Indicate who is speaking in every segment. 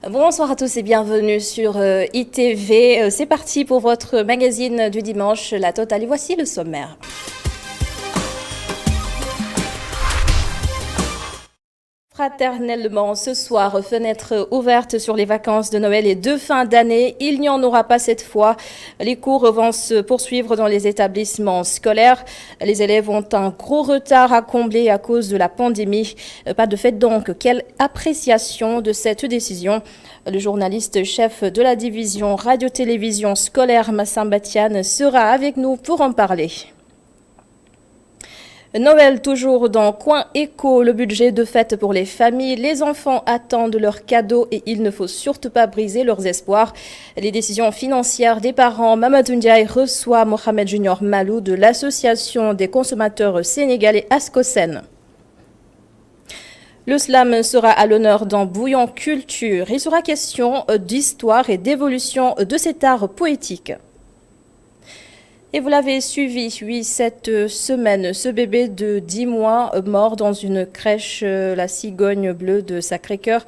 Speaker 1: Bonsoir à tous et bienvenue sur ITV. C'est parti pour votre magazine du dimanche, La Totale. Et voici le sommaire. Fraternellement, ce soir, fenêtre ouverte sur les vacances de Noël et de fin d'année. Il n'y en aura pas cette fois. Les cours vont se poursuivre dans les établissements scolaires. Les élèves ont un gros retard à combler à cause de la pandémie. Pas de fête donc. Quelle appréciation de cette décision? Le journaliste chef de la division radio-télévision scolaire Massamba Tiane sera avec nous pour en parler. Noël toujours dans Coin Éco, le budget de fête pour les familles. Les enfants attendent leurs cadeaux et il ne faut surtout pas briser leurs espoirs. Les décisions financières des parents. Mamadou Ndiaye reçoit Mohamed Junior Malou de l'association des consommateurs sénégalais Ascosen. Le slam sera à l'honneur dans Bouillon Culture. Il sera question d'histoire et d'évolution de cet art poétique. Et vous l'avez suivi, oui, cette semaine, ce bébé de 10 mois mort dans une crèche, la Cigogne Bleue de Sacré-Cœur.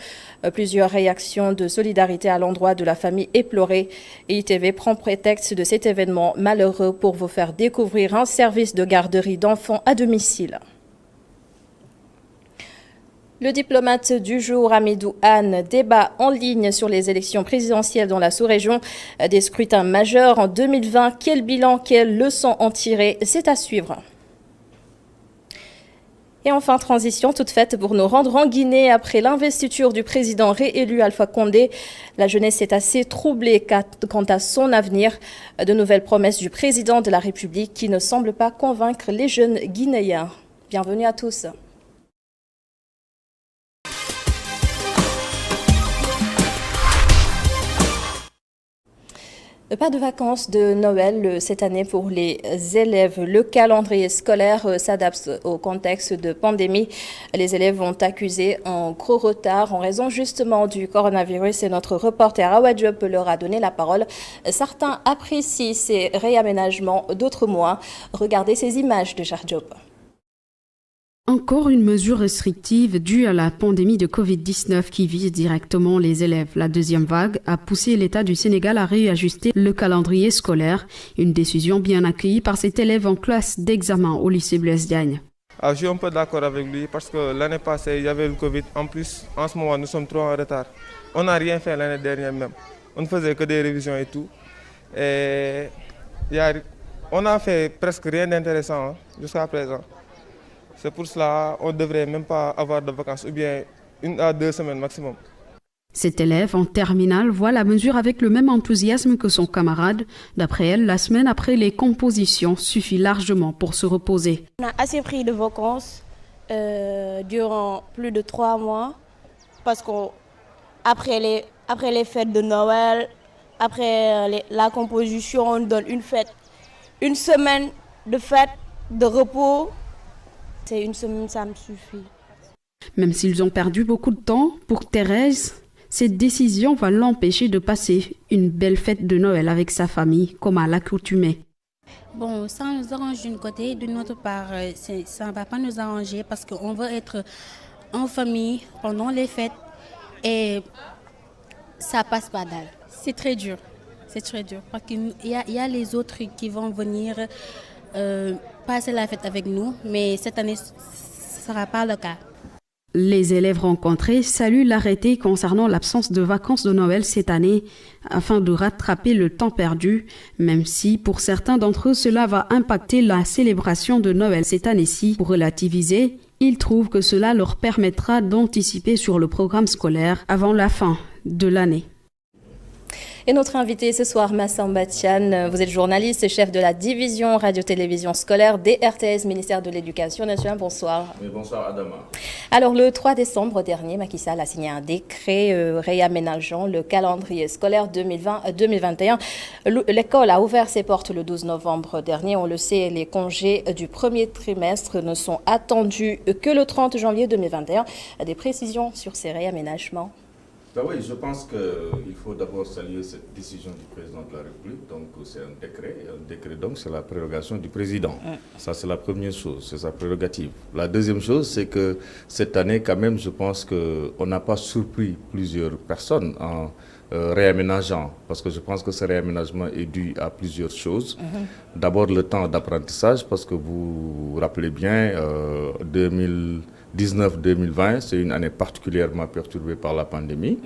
Speaker 1: Plusieurs réactions de solidarité à l'endroit de la famille éplorée. Et ITV prend prétexte de cet événement malheureux pour vous faire découvrir un service de garderie d'enfants à domicile. Le diplomate du jour, Hamidou Anne, débat en ligne sur les élections présidentielles dans la sous-région. Des scrutins majeurs en 2020. Quel bilan, quelles leçons en tirer? C'est à suivre. Et enfin, transition toute faite pour nous rendre en Guinée après l'investiture du président réélu Alpha Condé. La jeunesse est assez troublée quant à son avenir. De nouvelles promesses du président de la République qui ne semblent pas convaincre les jeunes Guinéens. Bienvenue à tous. Pas de vacances de Noël cette année pour les élèves. Le calendrier scolaire s'adapte au contexte de pandémie. Les élèves vont accuser un gros retard en raison justement du coronavirus et notre reporter Awa Diop leur a donné la parole. Certains apprécient ces réaménagements, d'autres moins. Regardez ces images de Charles Diop.
Speaker 2: Encore une mesure restrictive due à la pandémie de Covid-19 qui vise directement les élèves. La deuxième vague a poussé l'État du Sénégal à réajuster le calendrier scolaire. Une décision bien accueillie par cet élève en classe d'examen au lycée Blaise Diagne.
Speaker 3: Je suis un peu d'accord avec lui parce que l'année passée, il y avait le Covid. En plus, en ce moment, nous sommes trop en retard. On n'a rien fait l'année dernière même. On ne faisait que des révisions et tout. Et on a fait presque rien d'intéressant jusqu'à présent. C'est pour cela qu'on ne devrait même pas avoir de vacances, ou bien 1 à 2 semaines maximum.
Speaker 2: Cet élève en terminale voit la mesure avec le même enthousiasme que son camarade. D'après elle, la semaine après les compositions suffit largement pour se reposer.
Speaker 4: On a assez pris de vacances durant plus de 3 mois parce qu'après les fêtes de Noël, après la composition, on donne une semaine de fête, de repos. C'est une semaine, ça me suffit.
Speaker 2: Même s'ils ont perdu beaucoup de temps, pour Thérèse, cette décision va l'empêcher de passer une belle fête de Noël avec sa famille, comme à l'accoutumée.
Speaker 5: Bon, ça nous arrange d'une côté, d'une autre part, ça ne va pas nous arranger parce qu'on veut être en famille pendant les fêtes et ça passe pas dalle. C'est très dur parce qu'il y a les autres qui vont venir passer la fête avec nous, mais cette année, ce ne sera pas le cas.
Speaker 2: Les élèves rencontrés saluent l'arrêté concernant l'absence de vacances de Noël cette année afin de rattraper le temps perdu, même si pour certains d'entre eux cela va impacter la célébration de Noël cette année-ci. Pour relativiser, ils trouvent que cela leur permettra d'anticiper sur le programme scolaire avant la fin de l'année.
Speaker 1: Et notre invité ce soir, Massamba Tiane, vous êtes journaliste et chef de la division radio-télévision scolaire des RTS, ministère de l'Éducation nationale. Bonsoir.
Speaker 6: Oui, bonsoir Adama.
Speaker 1: Alors, le 3 décembre dernier, Macky Sall a signé un décret réaménageant le calendrier scolaire 2020-2021. L'école a ouvert ses portes le 12 novembre dernier. On le sait, les congés du premier trimestre ne sont attendus que le 30 janvier 2021. Des précisions sur ces réaménagements?
Speaker 6: Ben oui, je pense qu'il faut d'abord saluer cette décision du président de la République. Donc, c'est un décret. Et un décret, donc, c'est la prérogation du président. Ça, c'est la première chose. C'est sa prérogative. La deuxième chose, c'est que cette année, quand même, je pense qu'on n'a pas surpris plusieurs personnes en réaménageant. Parce que je pense que ce réaménagement est dû à plusieurs choses. D'abord, le temps d'apprentissage, parce que vous vous rappelez bien, 2019-2020, c'est une année particulièrement perturbée par la pandémie.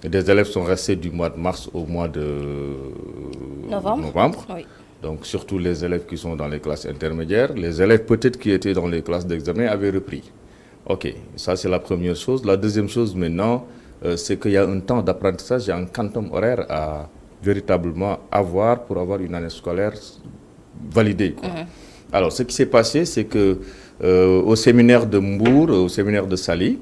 Speaker 6: Et des élèves sont restés du mois de mars au mois de novembre.
Speaker 1: Oui.
Speaker 6: Donc surtout les élèves qui sont dans les classes intermédiaires. Les élèves peut-être qui étaient dans les classes d'examen avaient repris. Ok, ça c'est la première chose. La deuxième chose maintenant, c'est qu'il y a un temps d'apprentissage, il y a un quantum horaire à véritablement avoir pour avoir une année scolaire validée, quoi. Alors ce qui s'est passé, c'est que au séminaire de Mbour, au séminaire de Saly,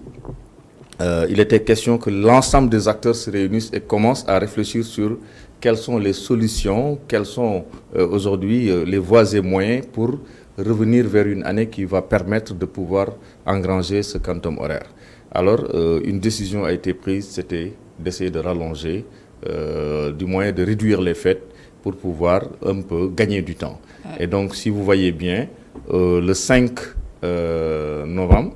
Speaker 6: il était question que l'ensemble des acteurs se réunissent et commencent à réfléchir sur quelles sont les solutions, quelles sont aujourd'hui les voies et moyens pour revenir vers une année qui va permettre de pouvoir engranger ce quantum horaire. Alors, une décision a été prise, c'était d'essayer de rallonger, du moyen de réduire les fêtes pour pouvoir un peu gagner du temps. Et donc, si vous voyez bien, le 5 novembre,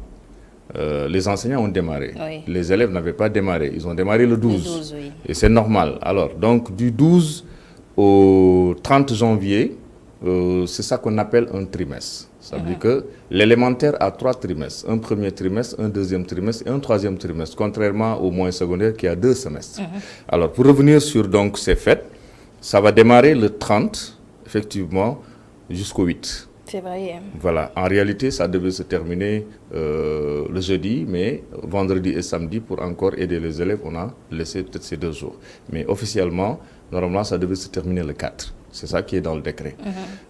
Speaker 6: les enseignants ont démarré.
Speaker 1: Oui.
Speaker 6: Les élèves n'avaient pas démarré. Ils ont démarré le 12.
Speaker 1: Le 12, oui.
Speaker 6: Et c'est normal. Alors, donc, du 12 au 30 janvier, c'est ça qu'on appelle un trimestre. Ça veut dire que l'élémentaire a 3 trimestres. Un premier trimestre, un deuxième trimestre et un troisième trimestre, contrairement au moyen secondaire qui a 2 semestres. Alors, pour revenir sur donc, ces fêtes, ça va démarrer le 30, effectivement, jusqu'au 8.
Speaker 1: Février.
Speaker 6: Voilà, en réalité, ça devait se terminer le jeudi, mais vendredi et samedi, pour encore aider les élèves, on a laissé peut-être ces 2 jours. Mais officiellement, normalement, ça devait se terminer le 4. C'est ça qui est dans le décret.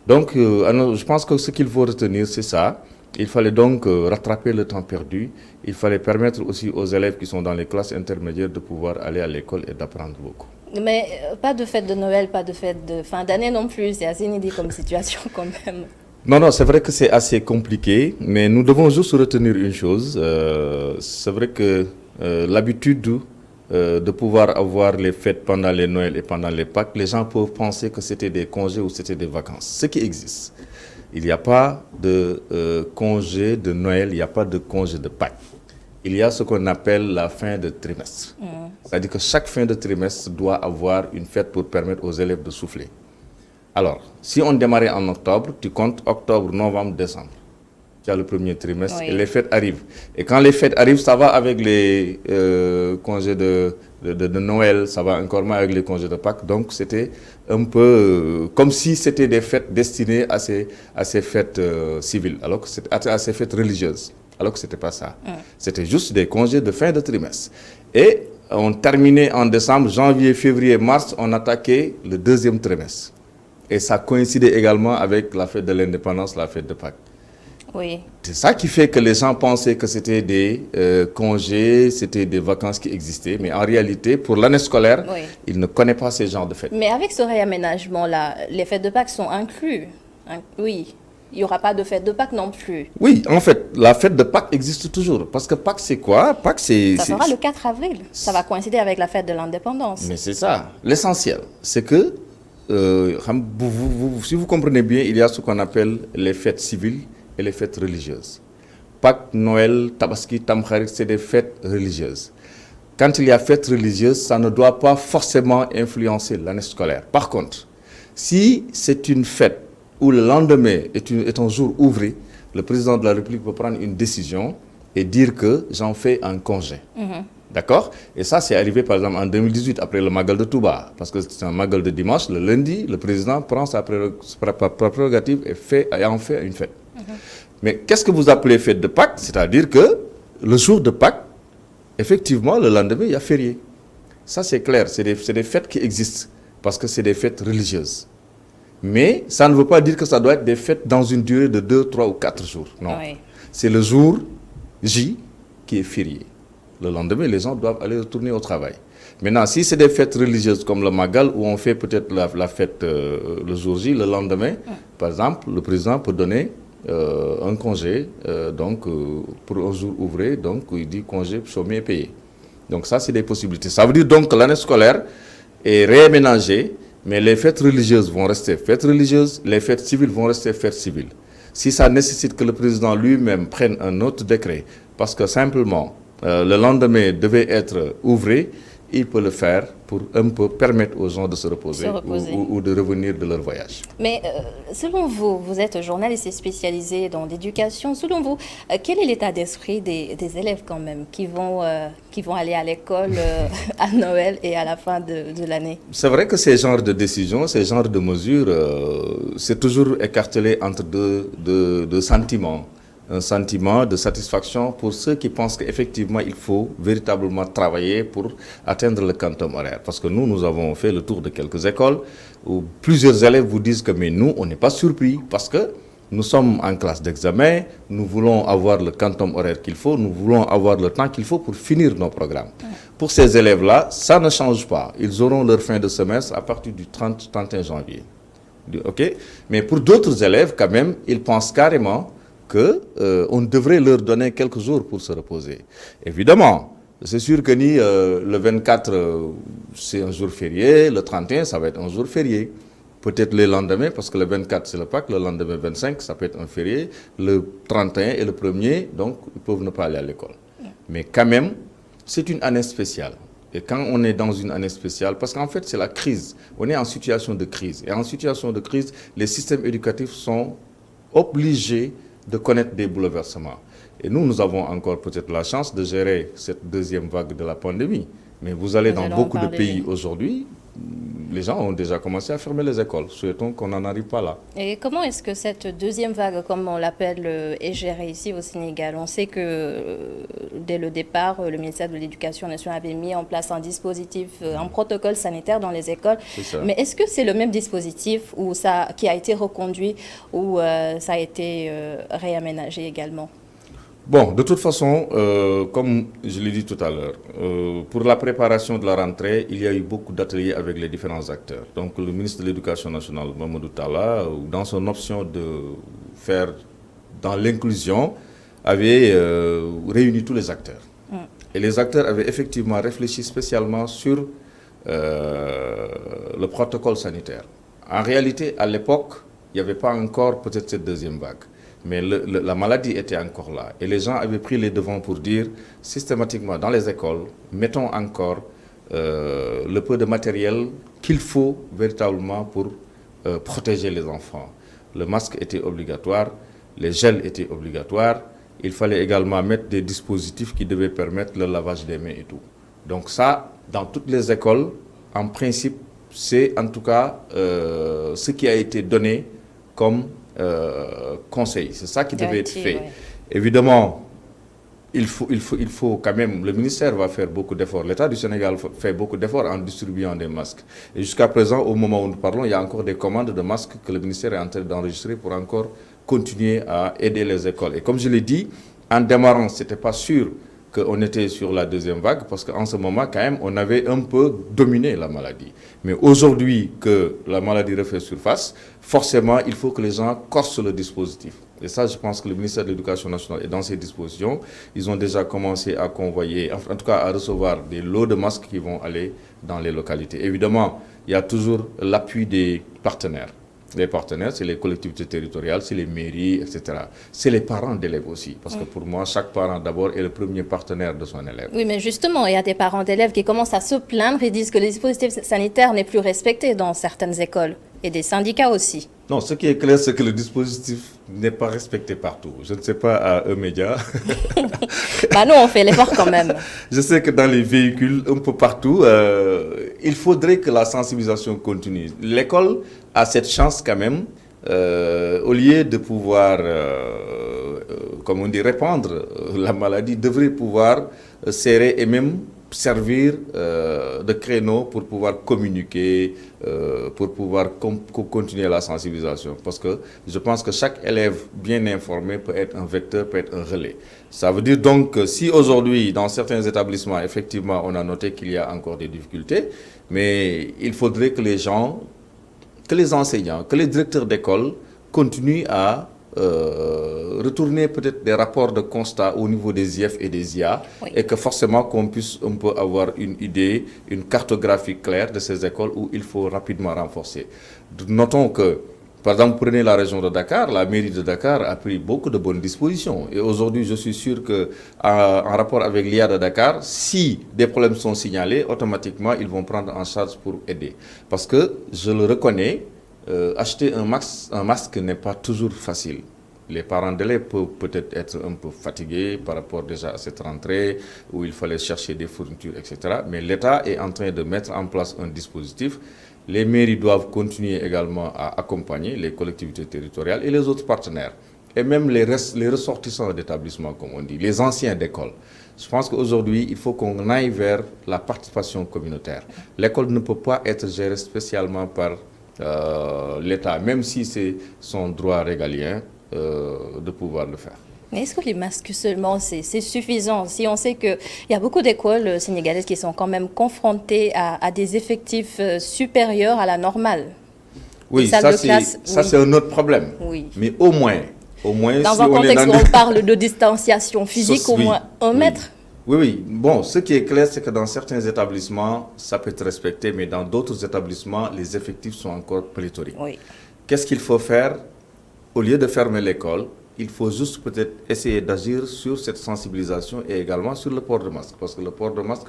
Speaker 6: Donc, je pense que ce qu'il faut retenir, c'est ça. Il fallait donc rattraper le temps perdu. Il fallait permettre aussi aux élèves qui sont dans les classes intermédiaires de pouvoir aller à l'école et d'apprendre beaucoup.
Speaker 1: Mais pas de fête de Noël, pas de fête de fin d'année non plus. C'est assez inédit comme situation quand même.
Speaker 6: Non, c'est vrai que c'est assez compliqué, mais nous devons juste retenir une chose. C'est vrai que l'habitude de pouvoir avoir les fêtes pendant les Noël et pendant les Pâques, les gens peuvent penser que c'était des congés ou c'était des vacances. Ce qui existe, il n'y a pas de congé de Noël, il n'y a pas de congé de Pâques. Il y a ce qu'on appelle la fin de trimestre. C'est-à-dire que chaque fin de trimestre doit avoir une fête pour permettre aux élèves de souffler. Alors, si on démarrait en octobre, tu comptes octobre, novembre, décembre. Tu as le premier trimestre et les fêtes arrivent. Et quand les fêtes arrivent, ça va avec les congés de Noël, ça va encore mal avec les congés de Pâques. Donc, c'était un peu comme si c'était des fêtes destinées à ces fêtes civiles, alors que à ces fêtes religieuses. Alors que ce n'était pas ça. C'était juste des congés de fin de trimestre. Et on terminait en décembre, janvier, février, mars, on attaquait le deuxième trimestre. Et ça coïncidait également avec la fête de l'indépendance, la fête de Pâques.
Speaker 1: Oui.
Speaker 6: C'est ça qui fait que les gens pensaient que c'était des congés, c'était des vacances qui existaient. Mais en réalité, pour l'année scolaire, ils ne connaissent pas ces genres de fêtes.
Speaker 1: Mais avec ce réaménagement-là, les fêtes de Pâques sont inclus. Oui. Il n'y aura pas de fête de Pâques non plus.
Speaker 6: Oui, en fait, la fête de Pâques existe toujours. Parce que Pâques, c'est quoi? Pâques, c'est...
Speaker 1: Ça sera le 4 avril. Ça va coïncider avec la fête de l'indépendance.
Speaker 6: Mais c'est ça. L'essentiel, c'est que, si vous comprenez bien, il y a ce qu'on appelle les fêtes civiles et les fêtes religieuses. Pâques, Noël, Tabaski, Tamkharit, c'est des fêtes religieuses. Quand il y a fêtes religieuses, ça ne doit pas forcément influencer l'année scolaire. Par contre, si c'est une fête où le lendemain est un jour ouvré, le président de la République peut prendre une décision et dire que j'en fais un congé. D'accord? Et ça, c'est arrivé par exemple en 2018, après le Magal de Touba. Parce que c'est un Magal de dimanche, le lundi, le président prend sa prérogative et en fait une fête. Mais qu'est-ce que vous appelez fête de Pâques? C'est-à-dire que le jour de Pâques, effectivement, le lendemain, il y a férié. Ça, c'est clair. C'est des fêtes qui existent parce que c'est des fêtes religieuses. Mais ça ne veut pas dire que ça doit être des fêtes dans une durée de 2, 3 ou 4 jours. Non. C'est le jour J qui est férié. Le lendemain, les gens doivent aller retourner au travail. Maintenant, si c'est des fêtes religieuses comme le Magal, où on fait peut-être la fête le jour J, le lendemain, par exemple, le président peut donner un congé pour un jour ouvré, donc il dit congé chômé payé. Donc ça, c'est des possibilités. Ça veut dire donc que l'année scolaire est réaménagée, mais les fêtes religieuses vont rester fêtes religieuses, les fêtes civiles vont rester fêtes civiles. Si ça nécessite que le président lui-même prenne un autre décret, parce que simplement le lendemain devait être ouvré, il peut le faire pour un peu permettre aux gens de se reposer, ou de revenir de leur voyage.
Speaker 1: Mais selon vous, vous êtes journaliste et spécialisé dans l'éducation, selon vous, quel est l'état d'esprit des élèves quand même qui vont aller à l'école à Noël et à la fin de l'année?
Speaker 6: C'est vrai que ces genres de décisions, ces genres de mesures, c'est toujours écartelé entre deux sentiments. Un sentiment de satisfaction pour ceux qui pensent qu'effectivement il faut véritablement travailler pour atteindre le quantum horaire. Parce que nous avons fait le tour de quelques écoles où plusieurs élèves vous disent que mais nous, on n'est pas surpris parce que nous sommes en classe d'examen, nous voulons avoir le quantum horaire qu'il faut, nous voulons avoir le temps qu'il faut pour finir nos programmes. Pour ces élèves-là, ça ne change pas. Ils auront leur fin de semestre à partir du 30-31 janvier. Okay? Mais pour d'autres élèves, quand même, ils pensent carrément qu'on devrait leur donner quelques jours pour se reposer. Évidemment, c'est sûr que le 24, c'est un jour férié, le 31, ça va être un jour férié. Peut-être le lendemain, parce que le 24, c'est le Pâques, le lendemain 25, ça peut être un férié. Le 31 et le 1er, donc, ils peuvent ne pas aller à l'école. Mais quand même, c'est une année spéciale. Et quand on est dans une année spéciale, parce qu'en fait, c'est la crise. On est en situation de crise. Et en situation de crise, les systèmes éducatifs sont obligés de connaître des bouleversements. Et nous avons encore peut-être la chance de gérer cette deuxième vague de la pandémie. Mais vous allez dans beaucoup de pays aujourd'hui, les gens ont déjà commencé à fermer les écoles. Souhaitons qu'on n'en arrive pas là.
Speaker 1: Et comment est-ce que cette deuxième vague, comme on l'appelle, est gérée ici au Sénégal? On sait que dès le départ, le ministère de l'Éducation nationale avait mis en place un dispositif, un protocole sanitaire dans les écoles. Mais est-ce que c'est le même dispositif qui a été reconduit ou ça a été réaménagé également?
Speaker 6: Bon, de toute façon, comme je l'ai dit tout à l'heure, pour la préparation de la rentrée, il y a eu beaucoup d'ateliers avec les différents acteurs. Donc le ministre de l'Éducation nationale, Mamadou Talla, dans son option de faire dans l'inclusion, avait réuni tous les acteurs. Et les acteurs avaient effectivement réfléchi spécialement sur le protocole sanitaire. En réalité, à l'époque, il n'y avait pas encore peut-être cette deuxième vague. Mais la maladie était encore là. Et les gens avaient pris les devants pour dire, systématiquement, dans les écoles, mettons encore le peu de matériel qu'il faut véritablement pour protéger les enfants. Le masque était obligatoire, les gels étaient obligatoires. Il fallait également mettre des dispositifs qui devaient permettre le lavage des mains et tout. Donc ça, dans toutes les écoles, en principe, c'est en tout cas ce qui a été donné comme conseil. C'est ça qui devait être fait. Ouais. Évidemment, il faut quand même, le ministère va faire beaucoup d'efforts. L'État du Sénégal fait beaucoup d'efforts en distribuant des masques. Et jusqu'à présent, au moment où nous parlons, il y a encore des commandes de masques que le ministère est en train d'enregistrer pour encore continuer à aider les écoles. Et comme je l'ai dit, en démarrant, ce n'était pas sûr qu'on était sur la deuxième vague, parce qu'en ce moment, quand même, on avait un peu dominé la maladie. Mais aujourd'hui que la maladie refait surface, forcément, il faut que les gens corsent le dispositif. Et ça, je pense que le ministère de l'Éducation nationale est dans ces dispositions. Ils ont déjà commencé à convoyer, en tout cas à recevoir des lots de masques qui vont aller dans les localités. Évidemment, il y a toujours l'appui des partenaires. Les partenaires, c'est les collectivités territoriales, c'est les mairies, etc. C'est les parents d'élèves aussi. Parce que pour moi, chaque parent d'abord est le premier partenaire de son élève.
Speaker 1: Oui, mais justement, il y a des parents d'élèves qui commencent à se plaindre et disent que le dispositif sanitaire n'est plus respecté dans certaines écoles. Et des syndicats aussi.
Speaker 6: Non, ce qui est clair, c'est que le dispositif n'est pas respecté partout. Je ne sais pas à E-Média.
Speaker 1: Bah nous, on fait l'effort quand même.
Speaker 6: Je sais que dans les véhicules, un peu partout, il faudrait que la sensibilisation continue. L'école a cette chance quand même, au lieu de pouvoir, comme on dit, répandre la maladie, devrait pouvoir serrer et même servir de créneau pour pouvoir communiquer, pour pouvoir continuer la sensibilisation. Parce que je pense que chaque élève bien informé peut être un vecteur, peut être un relais. Ça veut dire donc que si aujourd'hui, dans certains établissements, effectivement, on a noté qu'il y a encore des difficultés, mais il faudrait que les gens, que les enseignants, que les directeurs d'école continuent à retourner peut-être des rapports de constat au niveau des IF et des IA,
Speaker 1: Oui.
Speaker 6: et que forcément qu'on puisse un peu avoir une idée, une cartographie claire de ces écoles où il faut rapidement renforcer. Notons que, par exemple, prenez la région de Dakar, la mairie de Dakar a pris beaucoup de bonnes dispositions. Et aujourd'hui, je suis sûr qu'en rapport avec l'IA de Dakar, si des problèmes sont signalés, automatiquement, ils vont prendre en charge pour aider. Parce que, je le reconnais, acheter un masque n'est pas toujours facile. Les parents d'élèves peuvent peut-être être un peu fatigués par rapport déjà à cette rentrée où il fallait chercher des fournitures, etc. Mais l'État est en train de mettre en place un dispositif. Les mairies doivent continuer également à accompagner les collectivités territoriales et les autres partenaires. Et même les ressortissants d'établissements, comme on dit, les anciens d'école. Je pense qu'aujourd'hui, il faut qu'on aille vers la participation communautaire. L'école ne peut pas être gérée spécialement par l'État, même si c'est son droit régalien de pouvoir le faire.
Speaker 1: Mais est-ce que les masques seulement, c'est suffisant? Si on sait qu'il y a beaucoup d'écoles sénégalaises qui sont quand même confrontées à des effectifs supérieurs à la normale.
Speaker 6: Oui, ça c'est un autre problème.
Speaker 1: Oui.
Speaker 6: Mais au moins
Speaker 1: dans
Speaker 6: si
Speaker 1: un
Speaker 6: on
Speaker 1: contexte
Speaker 6: est
Speaker 1: où on parle de distanciation physique, au moins 1 mètre.
Speaker 6: Oui. Bon, ce qui est clair, c'est que dans certains établissements, ça peut être respecté, mais dans d'autres établissements, les effectifs sont encore pléthoriques.
Speaker 1: Oui.
Speaker 6: Qu'est-ce qu'il faut faire? Au lieu de fermer l'école, il faut juste peut-être essayer d'agir sur cette sensibilisation et également sur le port de masque. Parce que le port de masque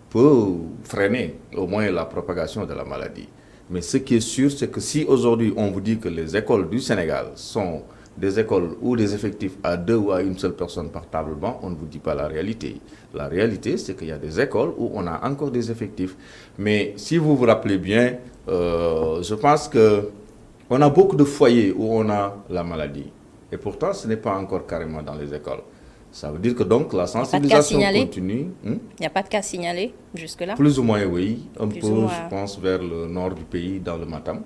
Speaker 6: peut freiner au moins la propagation de la maladie. Mais ce qui est sûr, c'est que si aujourd'hui on vous dit que les écoles du Sénégal sont des écoles où les effectifs à 2 ou à 1 seule personne par table-banc, on ne vous dit pas la réalité. La réalité, c'est qu'il y a des écoles où on a encore des effectifs. Mais si vous vous rappelez bien, je pense que on a beaucoup de foyers où on a la maladie. Et pourtant, ce n'est pas encore carrément dans les écoles. Ça veut dire que donc la sensibilisation continue.
Speaker 1: Il n'y a pas de cas signalés jusque-là?
Speaker 6: Plus ou moins, oui. Un peu,
Speaker 1: moins.
Speaker 6: je pense, vers le nord du pays, dans le Matam.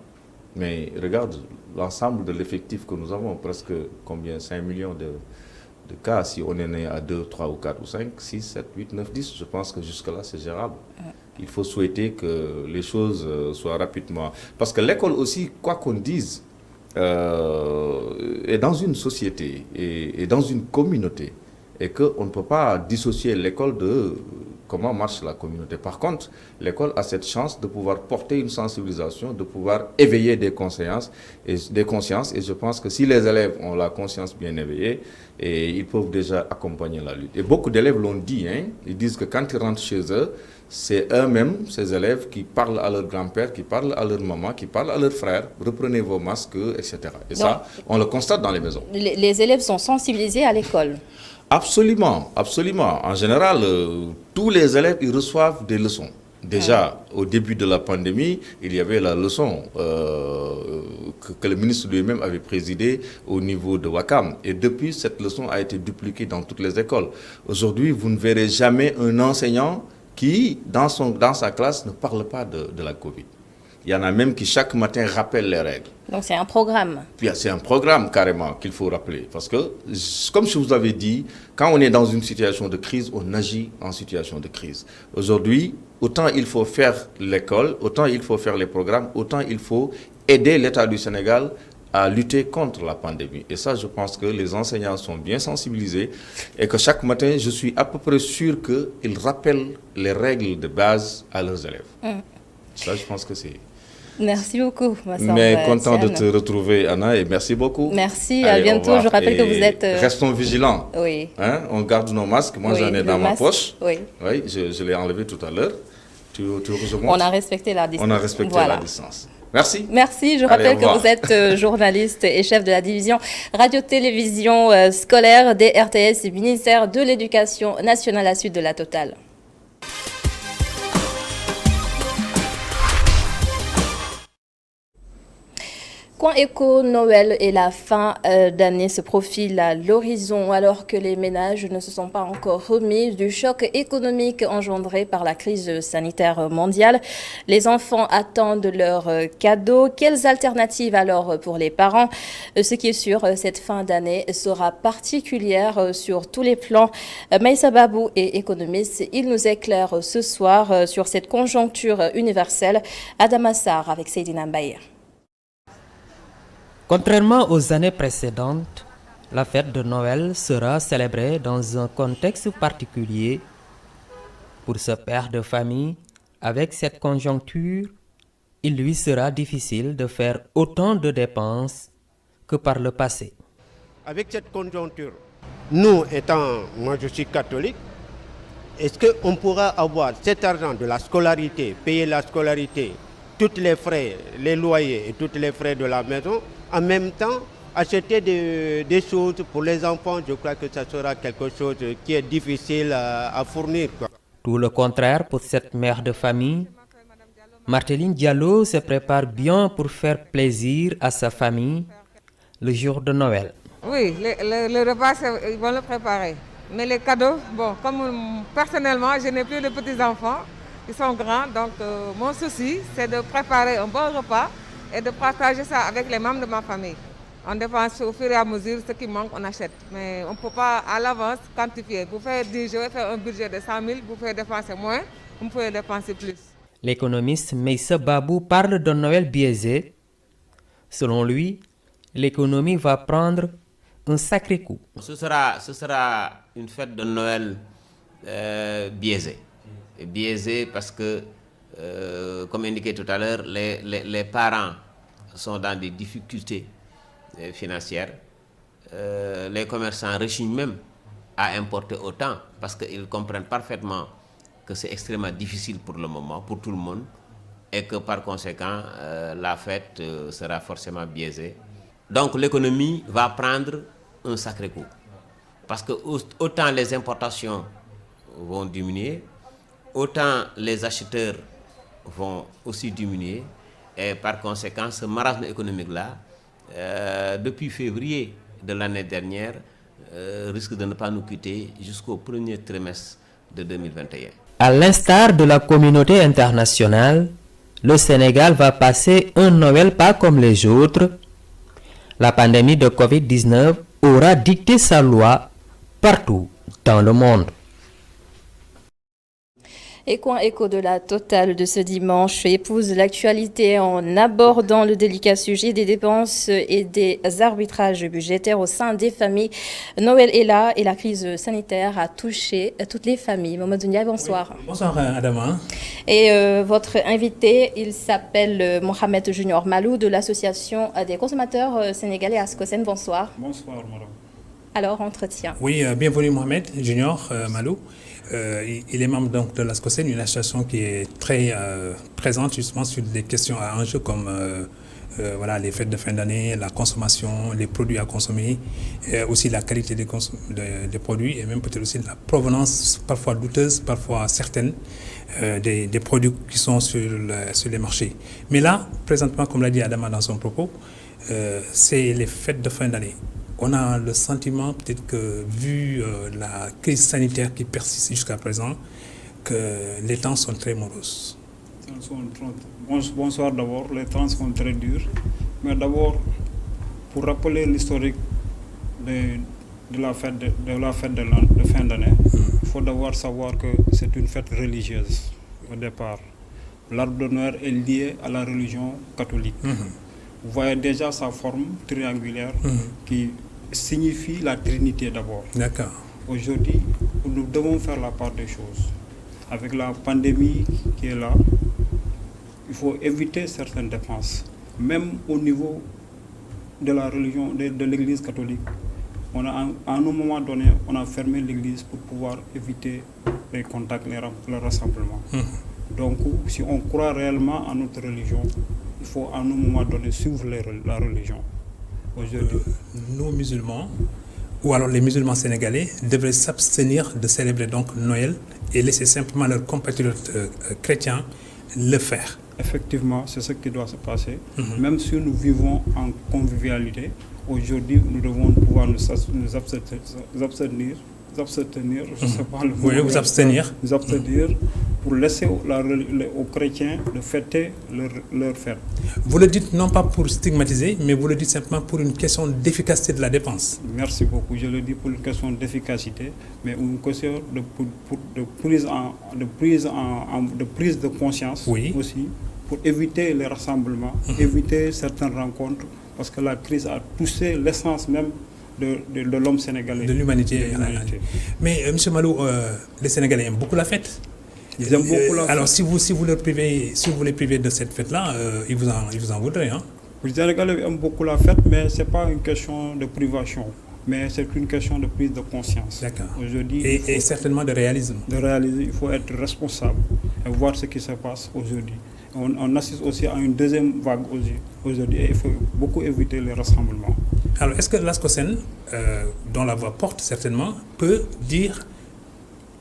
Speaker 6: Mais regarde, l'ensemble de l'effectif que nous avons, presque combien? 5 millions de cas. Si on est né à 2, 3 ou 4 ou 5, 6, 7, 8, 9, 10, je pense que jusque-là, c'est gérable. Il faut souhaiter que les choses soient rapidement... Parce que l'école aussi, quoi qu'on dise, est dans une société et dans une communauté. Et qu'on ne peut pas dissocier l'école de comment marche la communauté. Par contre, l'école a cette chance de pouvoir porter une sensibilisation, de pouvoir éveiller des consciences. Et je pense que si les élèves ont la conscience bien éveillée, et ils peuvent déjà accompagner la lutte. Et beaucoup d'élèves l'ont dit, ils disent que quand ils rentrent chez eux, c'est eux-mêmes, ces élèves, qui parlent à leur grand-père, qui parlent à leur maman, qui parlent à leurs frères, reprenez vos masques, etc. Et donc, ça, on le constate dans les maisons.
Speaker 1: Les élèves sont sensibilisés à l'école?
Speaker 6: Absolument, absolument. En général, tous les élèves, ils reçoivent des leçons. Déjà, au début de la pandémie, il y avait la leçon que le ministre lui-même avait présidée au niveau de Ouakam. Et depuis, cette leçon a été dupliquée dans toutes les écoles. Aujourd'hui, vous ne verrez jamais un enseignant qui, dans sa classe, ne parle pas de la Covid. Il y en a même qui, chaque matin, rappellent les règles.
Speaker 1: Donc, c'est un programme.
Speaker 6: C'est un programme, carrément, qu'il faut rappeler. Parce que, comme je vous avais dit, quand on est dans une situation de crise, on agit en situation de crise. Aujourd'hui, autant il faut faire l'école, autant il faut faire les programmes, autant il faut aider l'État du Sénégal à lutter contre la pandémie. Et ça, je pense que les enseignants sont bien sensibilisés et que chaque matin, je suis à peu près sûr qu'ils rappellent les règles de base à leurs élèves. Ça, je pense que c'est...
Speaker 1: Merci beaucoup, Massamba.
Speaker 6: Mais content de te retrouver, Anna, et merci beaucoup.
Speaker 1: Merci, à bientôt. Je rappelle que vous êtes...
Speaker 6: Restons vigilants.
Speaker 1: Oui.
Speaker 6: On garde nos masques. Moi, j'en ai dans ma poche.
Speaker 1: Oui.
Speaker 6: Oui, je l'ai enlevé tout à l'heure.
Speaker 1: On a respecté la distance.
Speaker 6: On a respecté la distance. Merci.
Speaker 1: Merci. Je rappelle que vous êtes journaliste et chef de la division radio-télévision scolaire des RTS et ministère de l'Éducation nationale à la suite de la Totale. Coin éco, Noël et la fin d'année se profilent à l'horizon alors que les ménages ne se sont pas encore remis du choc économique engendré par la crise sanitaire mondiale. Les enfants attendent leurs cadeaux. Quelles alternatives alors pour les parents? Ce qui est sûr, cette fin d'année sera particulière sur tous les plans. Maïssa Babou est économiste. Il nous éclaire ce soir sur cette conjoncture universelle. Adam Assar avec Seydina Mbaye.
Speaker 7: Contrairement aux années précédentes, la fête de Noël sera célébrée dans un contexte particulier. Pour ce père de famille, avec cette conjoncture, il lui sera difficile de faire autant de dépenses que par le passé.
Speaker 8: Avec cette conjoncture, nous étant, moi je suis catholique, est-ce qu'on pourra avoir cet argent de la scolarité, payer la scolarité, tous les frais, les loyers et tous les frais de la maison, en même temps acheter des choses pour les enfants? Je crois que ça sera quelque chose qui est difficile à fournir, quoi.
Speaker 7: Tout le contraire pour cette mère de famille. Marteline Diallo se prépare bien pour faire plaisir à sa famille le jour de Noël.
Speaker 9: Oui, le repas, ils vont le préparer. Mais les cadeaux, bon, comme personnellement, je n'ai plus de petits-enfants, ils sont grands, donc mon souci, c'est de préparer un bon repas et de partager ça avec les membres de ma famille. On dépense au fur et à mesure, ce qui manque, on achète. Mais on ne peut pas à l'avance quantifier. Vous faites 10 jours, faire un budget de 100 000, vous pouvez dépenser moins, vous pouvez dépenser plus.
Speaker 7: L'économiste Meissa Babou parle d'un Noël biaisé. Selon lui, l'économie va prendre un sacré coup.
Speaker 10: Ce sera une fête de Noël biaisée. Biaisée parce que, comme indiqué tout à l'heure, les parents sont dans des difficultés financières. Les commerçants rechignent même à importer autant parce qu'ils comprennent parfaitement que c'est extrêmement difficile pour le moment, pour tout le monde, et que par conséquent, la fête sera forcément biaisée. Donc l'économie va prendre un sacré coup. Parce que autant les importations vont diminuer, autant les acheteurs vont aussi diminuer, et par conséquent, ce marasme économique-là, depuis février de l'année dernière, risque de ne pas nous quitter jusqu'au premier trimestre de 2021.
Speaker 7: À l'instar de la communauté internationale, le Sénégal va passer un Noël pas comme les autres. La pandémie de Covid-19 aura dicté sa loi partout dans le monde.
Speaker 1: Et Coin Écho de la Totale de ce dimanche épouse l'actualité en abordant le délicat sujet des dépenses et des arbitrages budgétaires au sein des familles. Noël est là et la crise sanitaire a touché toutes les familles. Mamadou Ndiaye, bonsoir.
Speaker 11: Oui. Bonsoir Adama.
Speaker 1: Et votre invité, il s'appelle Mohamed Junior Malou de l'association des consommateurs sénégalais ASCOSEN. Bonsoir.
Speaker 11: Bonsoir madame.
Speaker 1: Alors, entretien.
Speaker 11: Oui, bienvenue Mohamed Junior Malou. Il est membre donc de l'ASCOSEN, une association qui est très présente justement sur des questions à enjeu comme voilà, les fêtes de fin d'année, la consommation, les produits à consommer, aussi la qualité des produits et même peut-être aussi la provenance parfois douteuse, parfois certaine des produits qui sont sur les marchés. Mais là, présentement, comme l'a dit Adama dans son propos, c'est les fêtes de fin d'année. On a le sentiment, peut-être que vu la crise sanitaire qui persiste jusqu'à présent, que les temps sont très moroses.
Speaker 12: Bonsoir d'abord, les temps sont très durs. Mais d'abord, pour rappeler l'historique de la fête de fin d'année, il faut d'abord savoir que c'est une fête religieuse au départ. L'arbre de Noël est lié à la religion catholique. Vous voyez déjà sa forme triangulaire qui signifie la Trinité d'abord.
Speaker 11: D'accord.
Speaker 12: Aujourd'hui, nous devons faire la part des choses. Avec la pandémie qui est là, il faut éviter certaines dépenses. Même au niveau de la religion, de l'Église catholique, à un moment donné, on a fermé l'Église pour pouvoir éviter les contacts, les rassemblements. Donc, si on croit réellement à notre religion, il faut à un moment donné suivre la religion. Aujourd'hui,
Speaker 11: nos musulmans, ou alors les musulmans sénégalais, devraient s'abstenir de célébrer donc Noël et laisser simplement leurs compatriotes chrétiens le faire.
Speaker 12: Effectivement, c'est ce qui doit se passer. Même si nous vivons en convivialité, aujourd'hui, nous devons pouvoir nous abstenir, je ne sais pas le mot.
Speaker 11: Oui, vous abstenir.
Speaker 12: Nous abstenir pour laisser aux chrétiens de fêter leur fête.
Speaker 11: Vous le dites non pas pour stigmatiser, mais vous le dites simplement pour une question d'efficacité de la dépense.
Speaker 12: Merci beaucoup. Je le dis pour une question d'efficacité, mais une question de prise de conscience aussi, pour éviter les rassemblements, éviter certaines rencontres, parce que la crise a touché l'essence même de l'homme sénégalais.
Speaker 11: De l'humanité. Mais M. Malou, les Sénégalais aiment beaucoup la fête.
Speaker 12: Ils aiment beaucoup la fête.
Speaker 11: Alors si vous les privez de cette fête-là, ils vous en voudraient. Hein?
Speaker 12: Les Sénégalais aiment beaucoup la fête, mais ce n'est pas une question de privation, mais c'est une question de prise de conscience.
Speaker 11: D'accord.
Speaker 12: Aujourd'hui,
Speaker 11: et certainement de réalisme.
Speaker 12: De réaliser, il faut être responsable et voir ce qui se passe aujourd'hui. On assiste aussi à une deuxième vague aujourd'hui et il faut beaucoup éviter les rassemblements.
Speaker 11: Alors, est-ce que l'ASCOSEN, dont la voix porte certainement, peut dire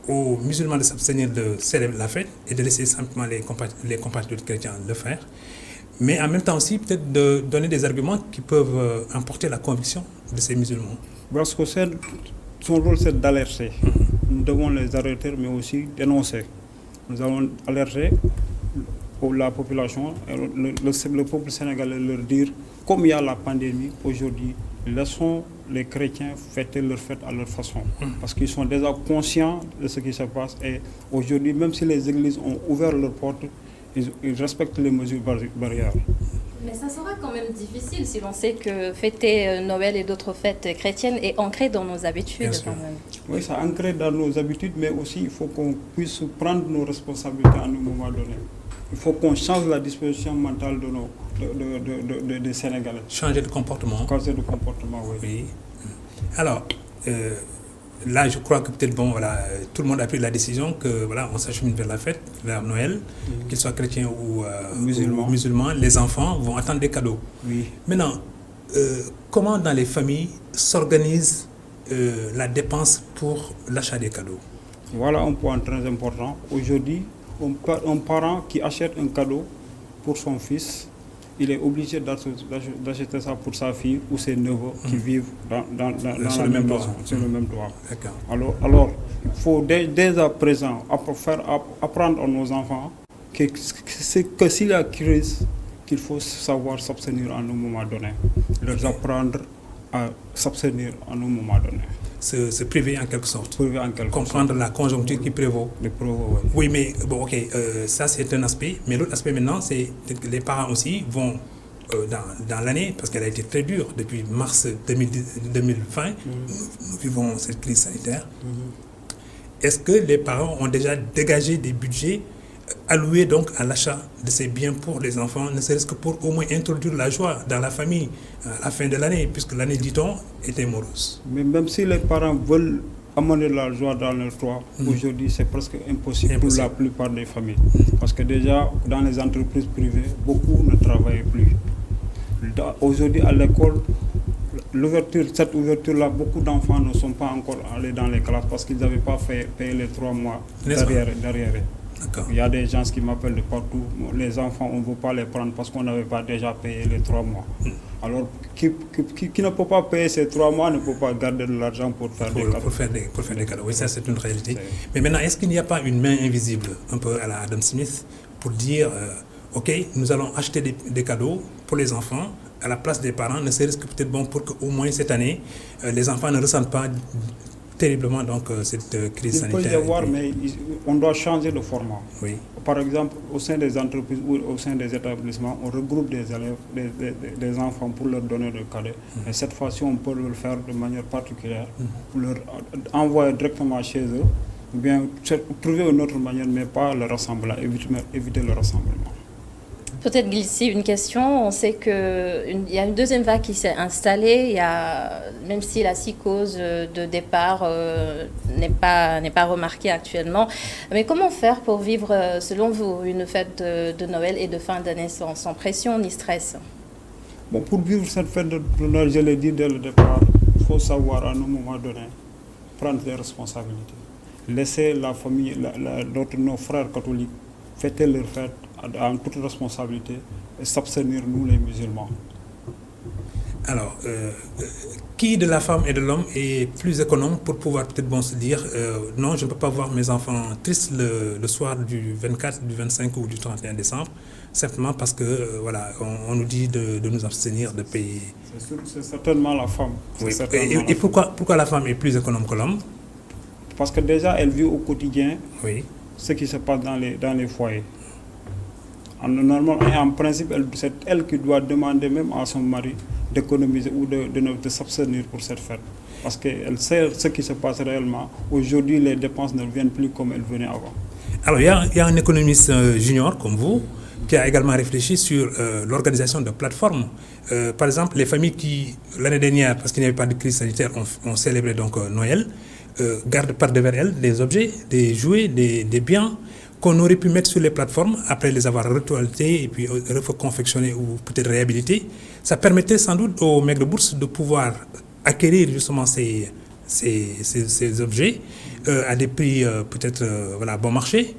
Speaker 11: aux musulmans de s'abstenir de célébrer la fête et de laisser simplement les compatriotes chrétiens le faire, mais en même temps aussi peut-être de donner des arguments qui peuvent emporter la conviction de ces musulmans?
Speaker 12: L'ASCOSEN, son rôle c'est d'alerter. Nous devons les alerter mais aussi dénoncer. Nous allons alerter la population, le peuple sénégalais, leur dire, comme il y a la pandémie aujourd'hui, laissons les chrétiens fêter leur fête à leur façon. Parce qu'ils sont déjà conscients de ce qui se passe. Et aujourd'hui, même si les églises ont ouvert leurs portes, ils respectent les mesures barrières.
Speaker 1: Mais ça sera quand même difficile si l'on sait que fêter Noël et d'autres fêtes chrétiennes est ancré dans nos habitudes. Quand même.
Speaker 12: Oui, c'est ancré dans nos habitudes, mais aussi il faut qu'on puisse prendre nos responsabilités à un moment donné. Il faut qu'on change la disposition mentale des Sénégalais.
Speaker 11: Changer de comportement.
Speaker 12: Changer de comportement, oui.
Speaker 11: Alors, là, je crois que peut-être, tout le monde a pris la décision que, on s'achemine vers la fête, vers Noël, qu'ils soient chrétiens ou musulmans. Les enfants vont attendre des cadeaux.
Speaker 12: Oui.
Speaker 11: Maintenant, comment dans les familles s'organise la dépense pour l'achat des cadeaux?
Speaker 12: Voilà un point très important. Aujourd'hui, un parent qui achète un cadeau pour son fils, il est obligé d'acheter ça pour sa fille ou ses neveux qui vivent dans la même maison, sur le même toit. Alors, il faut dès à présent apprendre à nos enfants que s'il y a crise, qu'il faut savoir s'abstenir à un moment donné. Leur apprendre à s'abstenir à un moment donné.
Speaker 11: Se priver en quelque sorte. Comprendre la conjoncture qui prévaut. Oui, mais bon, ok, ça c'est un aspect. Mais l'autre aspect maintenant, c'est que les parents aussi vont dans l'année, parce qu'elle a été très dure depuis mars 2020, nous vivons cette crise sanitaire. Est-ce que les parents ont déjà dégagé des budgets alloués donc à l'achat de ces biens pour les enfants, ne serait-ce que pour au moins introduire la joie dans la famille à la fin de l'année, puisque l'année, dit-on, était morose?
Speaker 12: Mais même si les parents veulent amener la joie dans leur toit, aujourd'hui c'est presque impossible pour la plupart des familles. Parce que déjà, dans les entreprises privées, beaucoup ne travaillent plus. Aujourd'hui, à l'école, cette ouverture-là, beaucoup d'enfants ne sont pas encore allés dans les classes parce qu'ils n'avaient pas payé les 3 mois derrière. Il y a des gens qui m'appellent de partout. Les enfants, on ne veut pas les prendre parce qu'on n'avait pas déjà payé les 3 mois. Alors, qui ne peut pas payer ces 3 mois ne peut pas garder de l'argent pour faire des cadeaux.
Speaker 11: Pour faire des cadeaux, oui, ça c'est une réalité. Mais maintenant, est-ce qu'il n'y a pas une main invisible, un peu à la Adam Smith, pour dire, ok, nous allons acheter des cadeaux pour les enfants à la place des parents, ne serait-ce que peut-être pour qu'au moins cette année, les enfants ne ressentent pas terriblement cette crise sanitaire.
Speaker 12: Il peut y avoir, mais on doit changer de format.
Speaker 11: Oui.
Speaker 12: Par exemple, au sein des entreprises ou au sein des établissements, on regroupe des élèves, des enfants pour leur donner des cadeaux. Et cette fois-ci, on peut le faire de manière particulière, pour leur envoyer directement chez eux, ou bien trouver une autre manière, mais pas le rassemblement, éviter le rassemblement.
Speaker 1: Peut-être glisser une question. On sait qu'il y a une deuxième vague qui s'est installée. Même si la psychose de départ n'est pas remarquée actuellement. Mais comment faire pour vivre, selon vous, une fête de Noël et de fin d'année sans pression ni stress?
Speaker 12: Bon, pour vivre cette fête de Noël, je l'ai dit dès le départ, il faut savoir à un moment donné prendre des responsabilités. Laisser la famille, nos frères catholiques, fêter leur fête en toute responsabilité et s'abstenir, nous les musulmans.
Speaker 11: Alors, qui de la femme et de l'homme est plus économe pour pouvoir peut-être se dire non, je ne peux pas voir mes enfants tristes le soir du 24, du 25 ou du 31 décembre, simplement parce que on nous dit de nous abstenir de payer.
Speaker 12: C'est certainement la femme.
Speaker 11: Oui. Et pourquoi la femme est plus économe que l'homme?
Speaker 12: Parce que déjà, elle vit au quotidien ce qui se passe dans les foyers. En principe, c'est elle qui doit demander même à son mari d'économiser ou de s'abstenir pour cette fête. Parce qu'elle sait ce qui se passe réellement. Aujourd'hui, les dépenses ne viennent plus comme elles venaient avant.
Speaker 11: Alors, il y a un économiste junior comme vous qui a également réfléchi sur l'organisation de plateformes. Par exemple, les familles qui, l'année dernière, parce qu'il n'y avait pas de crise sanitaire, ont célébré donc Noël, gardent par devers elles des objets, des jouets, des biens qu'on aurait pu mettre sur les plateformes après les avoir retoilettés et puis reconfectionnés ou peut-être réhabilités. Ça permettait sans doute aux maigres bourses de pouvoir acquérir justement ces objets à des prix peut-être bon marché.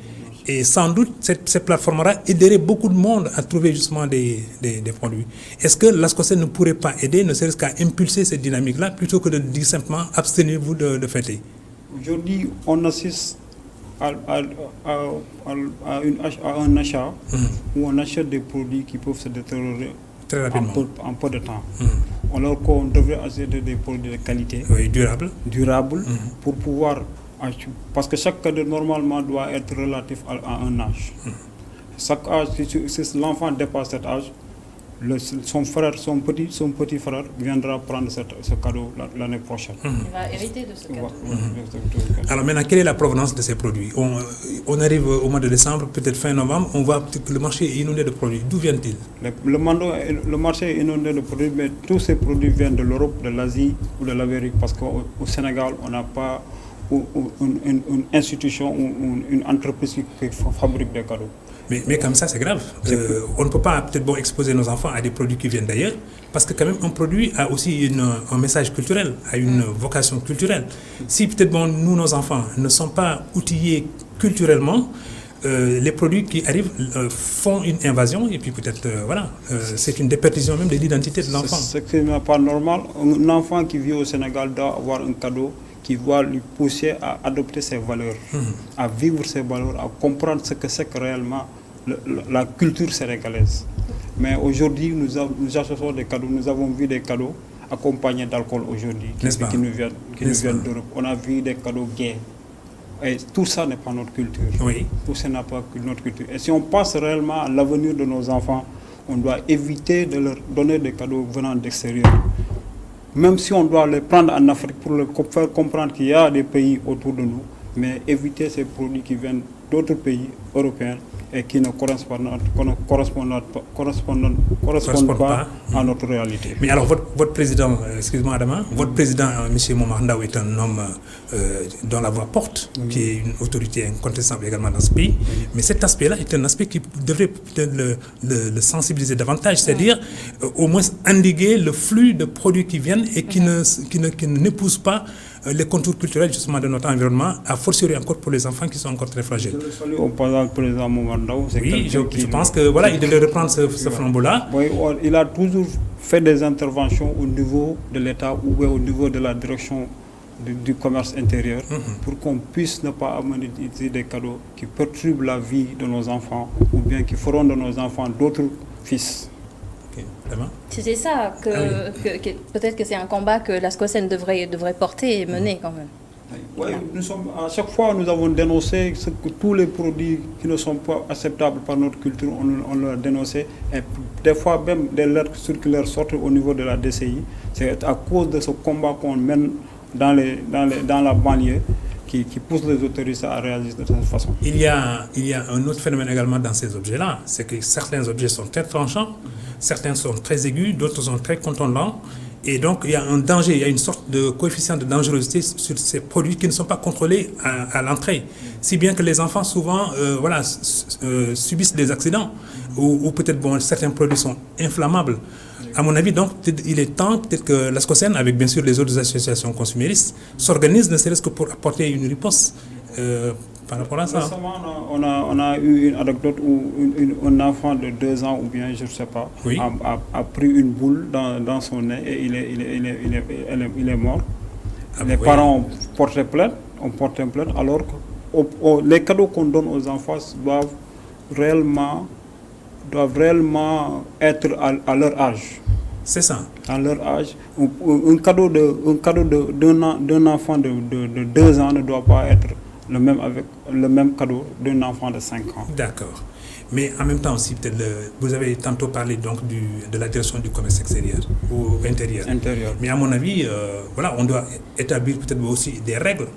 Speaker 11: Et sans doute, cette plateforme-là aiderait beaucoup de monde à trouver justement des produits. Est-ce que l'ASCOSEN ne pourrait pas aider, ne serait-ce qu'à impulser cette dynamique-là, plutôt que de dire simplement abstenez-vous de fêter?
Speaker 12: Aujourd'hui, on assiste à un achat où on achète des produits qui peuvent se détériorer
Speaker 11: très rapidement,
Speaker 12: en peu de temps. Alors qu'on devrait acheter des produits de qualité, durables, pour pouvoir... Parce que chaque cadeau normalement doit être relatif à un âge. Chaque âge, si l'enfant dépasse cet âge, son petit frère viendra prendre ce cadeau l'année prochaine.
Speaker 1: Il va hériter de ce cadeau.
Speaker 11: Alors maintenant, quelle est la provenance de ces produits? On arrive au mois de décembre, peut-être fin novembre, on voit que le marché est inondé de produits. D'où viennent-ils?
Speaker 12: Le marché est inondé de produits, mais tous ces produits viennent de l'Europe, de l'Asie ou de l'Amérique, parce qu'au Sénégal, on n'a pas une institution ou une entreprise qui fabrique des cadeaux.
Speaker 11: Mais comme ça, c'est grave. On ne peut pas peut-être exposer nos enfants à des produits qui viennent d'ailleurs, parce que quand même un produit a aussi un message culturel, a une vocation culturelle. Si peut-être nous, nos enfants, ne sont pas outillés culturellement, les produits qui arrivent font une invasion et puis peut-être, c'est une déperdition même de l'identité de l'enfant.
Speaker 12: C'est pas normal. Un enfant qui vit au Sénégal doit avoir un cadeau qui va lui pousser à adopter ses valeurs, à vivre ses valeurs, à comprendre ce que c'est que réellement la culture sénégalaise. Mais aujourd'hui, nous achetons des cadeaux, nous avons vu des cadeaux accompagnés d'alcool aujourd'hui, qui nous viennent d'Europe. On a vu des cadeaux gays. Et tout ça n'est pas notre culture. Tout ça n'est pas notre culture. Et si on pense réellement à l'avenir de nos enfants, on doit éviter de leur donner des cadeaux venant d'extérieur. Même si on doit les prendre en Afrique pour leur faire comprendre qu'il y a des pays autour de nous, mais éviter ces produits qui viennent d'autres pays européens et qui ne correspondent pas à notre réalité.
Speaker 11: Mais alors, votre président, excusez-moi Adama, votre président, M. Momar Ndao, est un homme dont la voix porte, qui est une autorité incontestable également dans ce pays. Mais cet aspect-là est un aspect qui devrait peut-être le sensibiliser davantage, c'est-à-dire au moins endiguer le flux de produits qui viennent et qui n'épousent pas les contours culturels justement de notre environnement, a fortiori encore pour les enfants qui sont encore très fragiles.
Speaker 12: Je le salue au président Momar Ndao.
Speaker 11: Oui, je pense que il devait reprendre ce flambeau-là.
Speaker 12: Oui, il a toujours fait des interventions au niveau de l'État ou au niveau de la direction du commerce intérieur pour qu'on puisse ne pas amener des cadeaux qui perturbent la vie de nos enfants ou bien qui feront de nos enfants d'autres fils.
Speaker 1: C'est ça que peut-être que c'est un combat que l'ASCOSEN devrait porter et mener quand même.
Speaker 12: Oui, à chaque fois nous avons dénoncé que tous les produits qui ne sont pas acceptables par notre culture, on l'a dénoncé. Et des fois même des lettres circulaires sortent au niveau de la DCI. C'est à cause de ce combat qu'on mène dans la banlieue qui pousse les autorités à réagir de cette façon.
Speaker 11: Il y a un autre phénomène également dans ces objets-là, c'est que certains objets sont très tranchants, certains sont très aigus, d'autres sont très contondants. Et donc, il y a un danger, il y a une sorte de coefficient de dangerosité sur ces produits qui ne sont pas contrôlés à l'entrée. Si bien que les enfants, souvent, subissent des accidents ou peut-être certains produits sont inflammables. À mon avis, donc, il est temps peut-être que l'ASCOSEN, avec bien sûr les autres associations consuméristes, s'organise ne serait-ce que pour apporter une riposte par rapport à ça.
Speaker 12: Récemment, on a eu une anecdote où un enfant de 2 ans ou bien je ne sais pas a pris une boule dans son nez et il est mort. Les parents ont porté plainte, alors que les cadeaux qu'on donne aux enfants doivent réellement être à leur âge.
Speaker 11: C'est ça.
Speaker 12: À leur âge. Un cadeau d'un enfant de 2 ans ne doit pas être le même cadeau d'un enfant de 5 ans.
Speaker 11: D'accord. Mais en même temps aussi, peut-être, vous avez tantôt parlé donc de la direction du commerce extérieur ou intérieur. Mais à mon avis, voilà, on doit établir peut-être aussi des règles,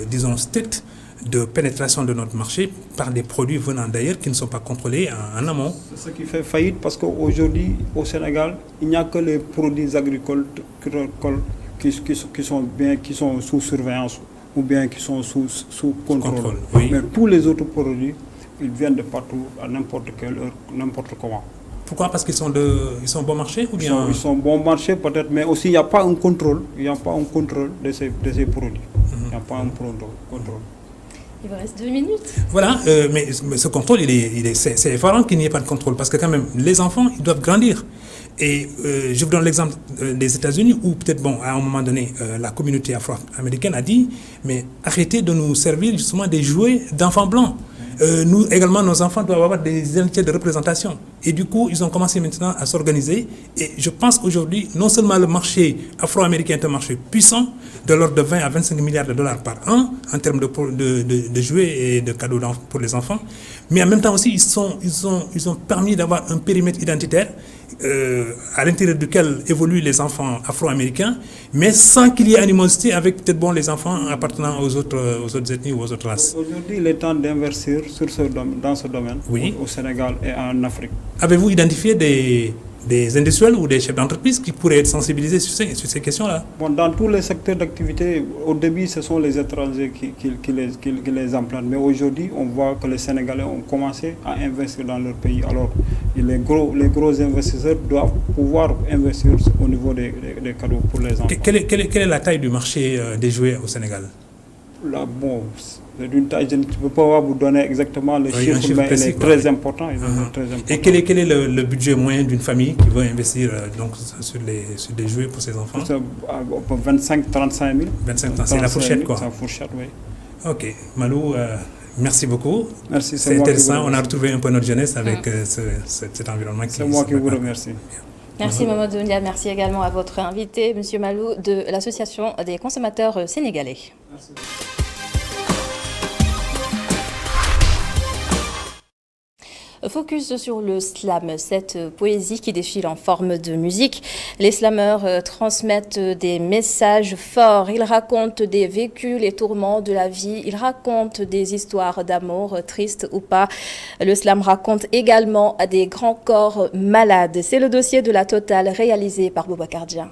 Speaker 11: disons, strictes de pénétration de notre marché par des produits venant d'ailleurs qui ne sont pas contrôlés en amont.
Speaker 12: C'est ce qui fait faillite parce qu'aujourd'hui, au Sénégal, il n'y a que les produits agricoles qui sont sous surveillance ou bien qui sont sous contrôle.
Speaker 11: Oui.
Speaker 12: Mais tous les autres produits, ils viennent de partout, à n'importe quelle heure, n'importe comment.
Speaker 11: Pourquoi? Parce qu'ils sont bon marché ou bien...
Speaker 12: Ils sont bon marché peut-être, mais aussi il n'y a pas un contrôle. Il n'y a pas un contrôle de ces produits. Il n'y a pas un contrôle.
Speaker 1: Il vous reste 2 minutes.
Speaker 11: Voilà, mais ce contrôle, c'est effarant qu'il n'y ait pas de contrôle parce que quand même, les enfants, ils doivent grandir. Et je vous donne l'exemple des États-Unis où peut-être, à un moment donné, la communauté afro-américaine a dit mais arrêtez de nous servir justement des jouets d'enfants blancs. Nous également, nos enfants doivent avoir des unités de représentation. Et du coup, ils ont commencé maintenant à s'organiser. Et je pense qu'aujourd'hui, non seulement le marché afro-américain est un marché puissant, de l'ordre de 20 à 25 milliards de dollars par an, en termes de jouets et de cadeaux pour les enfants, mais en même temps aussi, ils ont permis d'avoir un périmètre identitaire à l'intérieur duquel évoluent les enfants afro-américains, mais sans qu'il y ait animosité avec peut-être les enfants appartenant aux autres ethnies ou aux autres races.
Speaker 12: Aujourd'hui, il est temps d'investir dans ce domaine,
Speaker 11: oui,
Speaker 12: au Sénégal et en Afrique.
Speaker 11: Avez-vous identifié des industriels ou des chefs d'entreprise qui pourraient être sensibilisés sur ces questions-là?
Speaker 12: Dans tous les secteurs d'activité, au début, ce sont les étrangers qui les implantent. Mais aujourd'hui, on voit que les Sénégalais ont commencé à investir dans leur pays. Alors, les gros investisseurs doivent pouvoir investir au niveau des cadeaux pour les enfants.
Speaker 11: Quelle est la taille du marché des jouets au Sénégal?
Speaker 12: Là, c'est d'une taille, je ne peux pas vous donner exactement le chiffre, mais il est très important.
Speaker 11: Et quel est le budget moyen d'une famille qui veut investir sur des jouets pour ses enfants?
Speaker 12: 25-35 000.
Speaker 11: 25 000, c'est la fourchette, quoi.
Speaker 12: C'est la fourchette, oui.
Speaker 11: Ok. Malou, merci beaucoup.
Speaker 12: Merci,
Speaker 11: c'est intéressant. On a retrouvé un peu notre jeunesse avec cet environnement.
Speaker 12: C'est moi qui vous remercie.
Speaker 1: Merci Mamadou Ndia, merci également à votre invité, M. Malou, de l'Association des consommateurs sénégalais.
Speaker 12: Merci.
Speaker 1: Focus sur le slam, cette poésie qui défile en forme de musique. Les slameurs transmettent des messages forts. Ils racontent des vécus, les tourments de la vie. Ils racontent des histoires d'amour, tristes ou pas. Le slam raconte également des grands corps malades. C'est le dossier de La Totale réalisé par Boubacar Dia.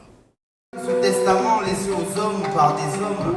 Speaker 13: Ce testament laissé aux hommes par des hommes.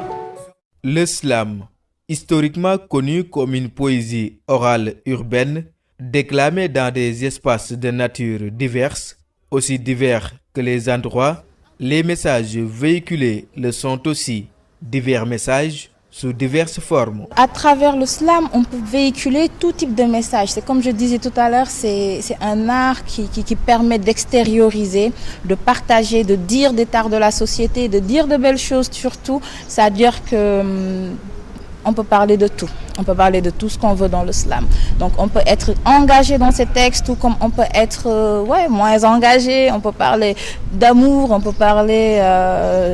Speaker 14: Le slam, historiquement connu comme une poésie orale urbaine, déclamée dans des espaces de nature diverses, aussi divers que les endroits, les messages véhiculés le sont aussi divers messages sous diverses formes.
Speaker 15: À travers le slam, on peut véhiculer tout type de messages. C'est comme je disais tout à l'heure, c'est un art qui permet d'extérioriser, de partager, de dire des tares de la société, de dire de belles choses surtout. C'est-à-dire que on peut parler de tout. On peut parler de tout ce qu'on veut dans le slam. Donc on peut être engagé dans ces textes ou comme on peut être moins engagé. On peut parler d'amour, on peut parler,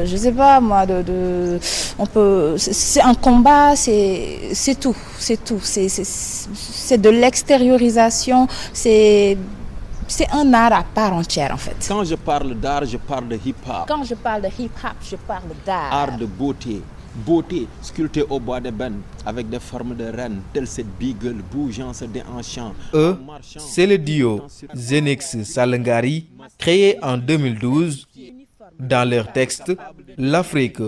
Speaker 15: je sais pas moi, c'est un combat, c'est tout. C'est de l'extériorisation, c'est un art à part entière en fait.
Speaker 16: Quand je parle d'art, je parle de hip-hop.
Speaker 15: Quand je parle de hip-hop, je parle d'art.
Speaker 16: Art de beauté. Beauté sculptée au bois d'ébène avec des formes de reine, telle cette beagle bougeant, se déhanchant.
Speaker 14: Eux, c'est le duo Zenix Salengari, créé en 2012. Dans leur texte, l'Afrique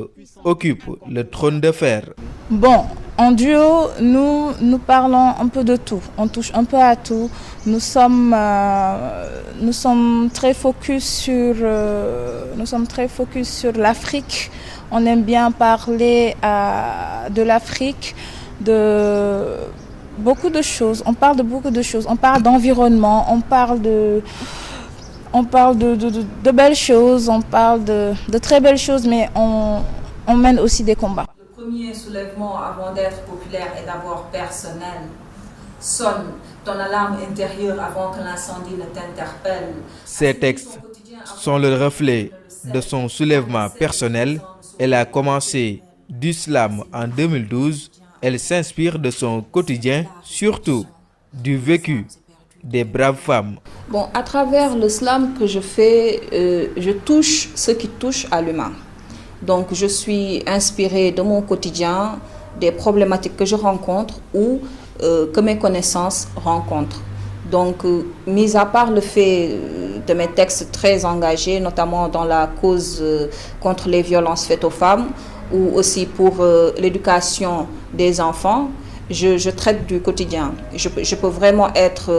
Speaker 14: occupe le trône de fer.
Speaker 15: Bon, en duo, nous parlons un peu de tout. On touche un peu à tout. Nous sommes très focus sur l'Afrique. On aime bien parler de l'Afrique, de beaucoup de choses. On parle de beaucoup de choses. On parle d'environnement, on parle de belles choses, on parle de très belles choses, mais on mène aussi des combats.
Speaker 17: Le premier soulèvement avant d'être populaire et d'abord personnel. Sonne ton alarme intérieure avant que l'incendie ne t'interpelle.
Speaker 14: Ces textes sont le reflet de son soulèvement personnel. Elle a commencé du slam en 2012 Elle s'inspire de son quotidien, surtout du vécu des braves femmes.
Speaker 18: Bon, à travers le slam que je fais, je touche ce qui touche à l'humain. Donc, je suis inspirée de mon quotidien, des problématiques que je rencontre ou que mes connaissances rencontrent. Donc, mis à part le fait de mes textes très engagés, notamment dans la cause contre les violences faites aux femmes ou aussi pour l'éducation des enfants, je traite du quotidien. Je peux vraiment être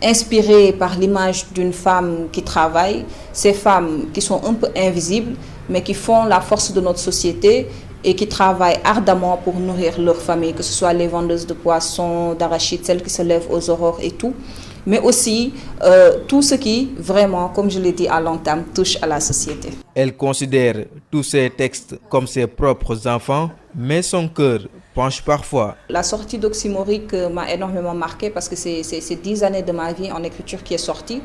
Speaker 18: inspirée par l'image d'une femme qui travaille, ces femmes qui sont un peu invisibles, mais qui font la force de notre société et qui travaillent ardemment pour nourrir leur famille, que ce soit les vendeuses de poissons, d'arachides, celles qui se lèvent aux aurores et tout, mais aussi tout ce qui, vraiment, comme je l'ai dit à l'entame, touche à la société.
Speaker 14: Elle considère tous ses textes comme ses propres enfants, mais son cœur penche parfois.
Speaker 18: La sortie d'Oxymorique m'a énormément marquée parce que c'est 10 années de ma vie en écriture qui est sortie.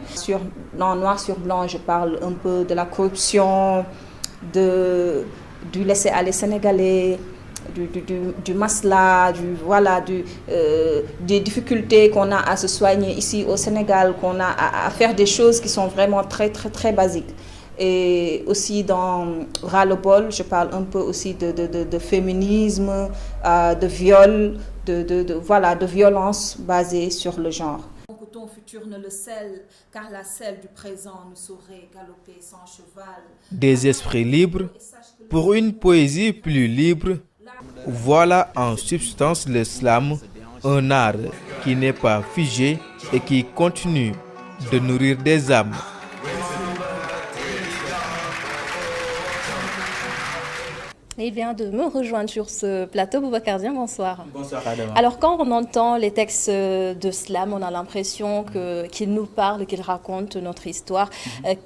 Speaker 18: Dans Noir sur Blanc, je parle un peu de la corruption, du laisser-aller sénégalais, du masla, des difficultés qu'on a à se soigner ici au Sénégal, qu'on a à faire des choses qui sont vraiment très, très, très basiques. Et aussi dans Ras-le-bol, je parle un peu aussi de féminisme, de viol, de violence basée sur le genre.
Speaker 17: Que ton futur ne le scelle, car la selle du présent ne saurait galoper sans cheval.
Speaker 14: Des esprits libres pour une poésie plus libre. Voilà en substance le slam, un art qui n'est pas figé et qui continue de nourrir des âmes.
Speaker 1: Il vient de me rejoindre sur ce plateau. Boubacar Dieng, bonsoir.
Speaker 19: Bonsoir Adama.
Speaker 1: Alors quand on entend les textes de slam, on a l'impression qu'il nous parle, qu'il raconte notre histoire.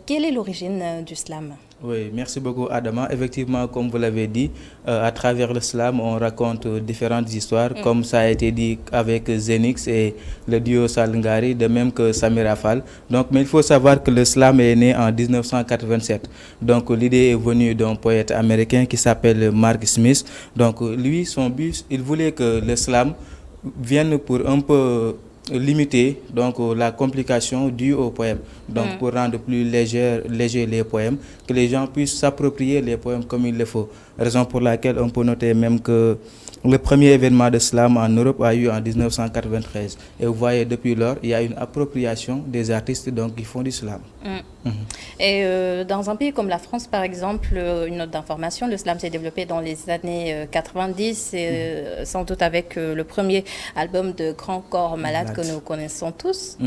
Speaker 1: Quelle est l'origine du slam ?
Speaker 19: Oui, merci beaucoup Adama. Effectivement, comme vous l'avez dit, à travers le slam, on raconte différentes histoires, comme ça a été dit avec Zenix et le duo Salngari, de même que Samira Fall. Donc, mais il faut savoir que le slam est né en 1987. Donc, l'idée est venue d'un poète américain qui s'appelle Mark Smith. Donc, lui, son but, il voulait que le slam vienne pour un peu limiter donc la complication due au poème, donc pour rendre plus léger les poèmes, que les gens puissent s'approprier les poèmes comme il le faut. Raison pour laquelle on peut noter même que le premier événement de slam en Europe a eu en 1993. Et vous voyez, depuis lors, il y a une appropriation des artistes donc, qui font du slam.
Speaker 1: Et dans un pays comme la France, par exemple, une note d'information, le slam s'est développé dans les années 90, et, sans doute avec le premier album de Grand Corps Malade que nous connaissons tous,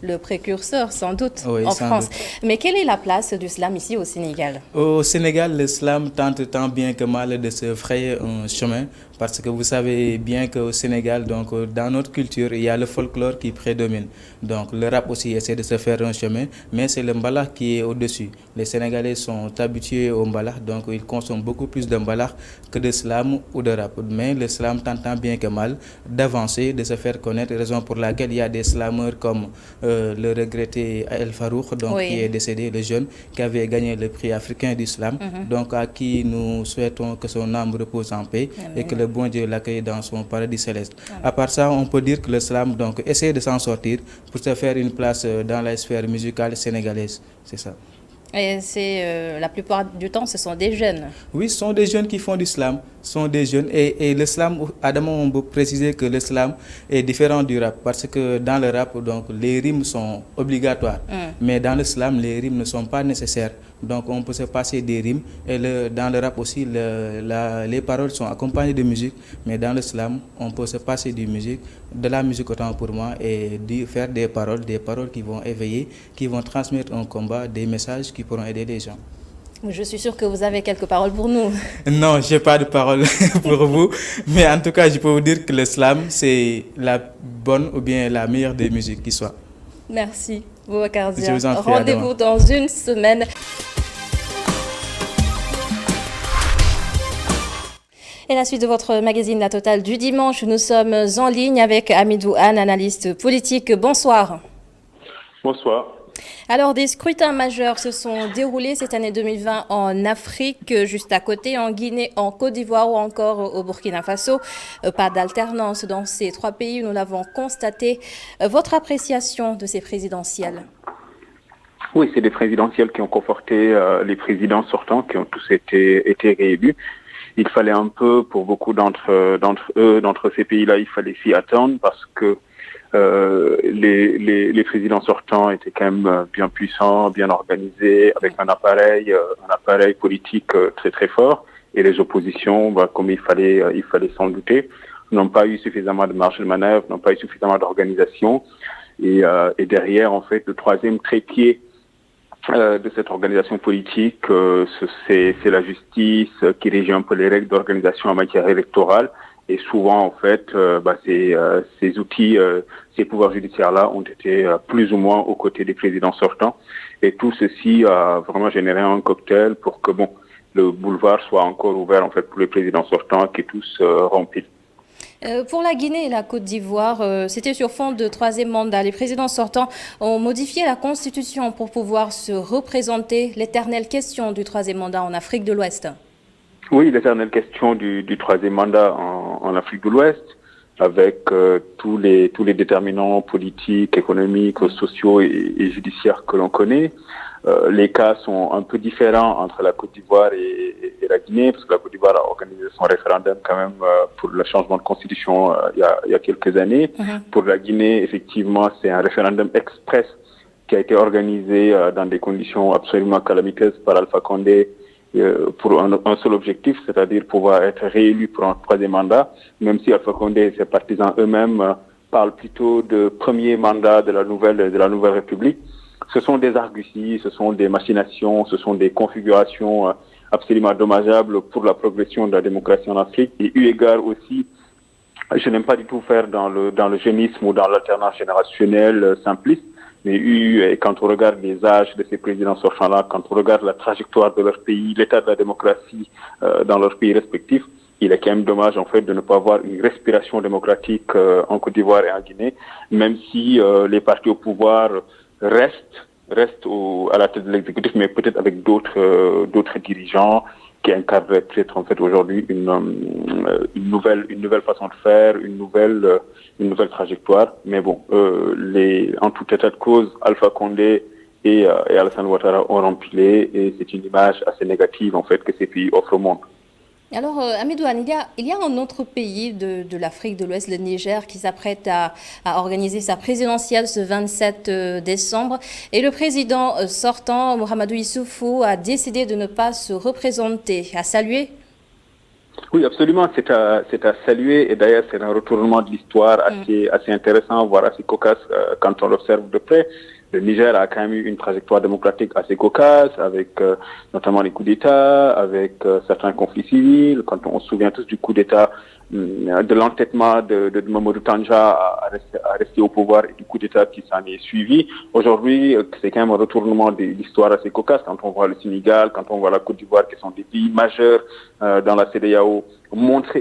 Speaker 1: le précurseur sans doute en France. Mais quelle est la place du slam ici au Sénégal ?
Speaker 19: Au Sénégal, le slam tente tant bien que mal de se frayer un chemin, parce que vous savez bien qu'au Sénégal, donc, dans notre culture, il y a le folklore qui prédomine. Donc le rap aussi essaie de se faire un chemin, mais c'est le mbalax qui est au-dessus. Les Sénégalais sont habitués au mbalax, donc ils consomment beaucoup plus de mbalax que de slam ou de rap. Mais le slam tente tant bien que mal d'avancer, de se faire connaître, raison pour laquelle il y a des slameurs comme le regretté El Farouk, donc, qui est décédé, le jeune, qui avait gagné le prix africain du slam, donc à qui nous souhaitons que son âme repose en paix et que le bon Dieu l'accueille dans son paradis céleste. À part ça, on peut dire que le slam donc, essaie de s'en sortir pour se faire une place dans la sphère musicale sénégalaise. C'est ça.
Speaker 1: Et c'est la plupart du temps, ce sont des jeunes.
Speaker 19: Oui, ce sont des jeunes qui font du slam. Ce sont des jeunes. Et le slam, Adama, on peut préciser que le slam est différent du rap. Parce que dans le rap, donc, les rimes sont obligatoires. Mais dans le slam, les rimes ne sont pas nécessaires. Donc on peut se passer des rimes. Et dans le rap aussi, les paroles sont accompagnées de musique. Mais dans le slam, on peut se passer de la musique autant pour moi, et faire des paroles qui vont éveiller, qui vont transmettre un combat, des messages qui pourront aider les gens.
Speaker 1: Je suis sûre que vous avez quelques paroles pour nous.
Speaker 19: Non, je n'ai pas de paroles pour vous. Mais en tout cas, je peux vous dire que le slam, c'est la bonne ou bien la meilleure des musiques qui soit.
Speaker 1: Merci, Boubacar Dieng.
Speaker 19: Je vous en prie,
Speaker 1: rendez-vous dans une semaine. Et la suite de votre magazine La Totale du dimanche, nous sommes en ligne avec Hamidou Anne, analyste politique. Bonsoir.
Speaker 20: Bonsoir.
Speaker 1: Alors, des scrutins majeurs se sont déroulés cette année 2020 en Afrique, juste à côté, en Guinée, en Côte d'Ivoire ou encore au Burkina Faso. Pas d'alternance dans ces trois pays, nous l'avons constaté. Votre appréciation de ces présidentielles?
Speaker 20: Oui, c'est des présidentielles qui ont conforté les présidents sortants qui ont tous été réélus. Il fallait un peu, pour beaucoup d'entre ces pays-là, il fallait s'y attendre parce que les présidents sortants étaient quand même bien puissants, bien organisés, avec un appareil politique très très fort. Et les oppositions, comme il fallait s'en douter, n'ont pas eu suffisamment de marge de manœuvre, n'ont pas eu suffisamment d'organisation. Et derrière, en fait, le troisième trépied de cette organisation politique, c'est la justice qui régit un peu les règles d'organisation en matière électorale. Et souvent, en fait, ces outils, ces pouvoirs judiciaires-là ont été plus ou moins aux côtés des présidents sortants. Et tout ceci a vraiment généré un cocktail pour que, le boulevard soit encore ouvert, en fait, pour les présidents sortants qui tous remplissent.
Speaker 1: Pour la Guinée et la Côte d'Ivoire, c'était sur fond de troisième mandat. Les présidents sortants ont modifié la Constitution pour pouvoir se représenter. L'éternelle question du troisième mandat en Afrique de l'Ouest. Oui, l'éternelle question du troisième mandat en Afrique de l'Ouest, avec tous les déterminants politiques, économiques, sociaux et judiciaires que l'on connaît. Les cas sont un peu différents entre la Côte d'Ivoire et la Guinée, parce que la Côte d'Ivoire a organisé son référendum quand même pour le changement de constitution il y a quelques années. Pour la Guinée, effectivement, c'est un référendum express qui a été organisé dans des conditions absolument calamiteuses par Alpha Condé pour un seul objectif, c'est-à-dire pouvoir être réélu pour un troisième mandat, même si Alpha Condé et ses partisans eux-mêmes parlent plutôt de premier mandat de la nouvelle République. Ce sont des arguties, ce sont des machinations, ce sont des configurations absolument dommageables pour la progression de la démocratie en Afrique. Et eu égard aussi, je n'aime pas du tout faire dans le jeunisme ou dans l'alternance générationnelle simpliste, mais quand on regarde les âges de ces présidents sortants-là, quand on regarde la trajectoire de leur pays, l'état de la démocratie dans leurs pays respectifs, il est quand même dommage en fait de ne pas avoir une respiration démocratique en Côte d'Ivoire et en Guinée, même si les partis au pouvoir restent à la tête de l'exécutif, mais peut-être avec d'autres dirigeants qui incarneraient peut-être en fait aujourd'hui une nouvelle façon de faire, une nouvelle trajectoire. Mais bon, en tout état de cause, Alpha Condé et Alassane Ouattara ont rempilé, et c'est une image assez négative en fait que ces pays offrent au monde. Alors, Hamidou Anne, il y a un autre pays de l'Afrique de l'Ouest, le Niger, qui s'apprête à organiser sa présidentielle ce 27 décembre. Et le président sortant, Mahamadou Issoufou, a décidé de ne pas se représenter. À saluer? Oui, absolument. C'est à saluer. Et d'ailleurs, c'est un retournement de l'histoire assez intéressant, voire assez cocasse quand on l'observe de près. Le Niger a quand même eu une trajectoire démocratique assez cocasse, avec notamment les coups d'État, avec certains conflits civils. Quand on se souvient tous du coup d'État, de l'entêtement de Mamadou Tandja à rester au pouvoir, et du coup d'État qui s'en est suivi. Aujourd'hui, c'est quand même un retournement de l'histoire assez cocasse. Quand on voit le Sénégal, quand on voit la Côte d'Ivoire, qui sont des pays majeurs dans la CEDEAO,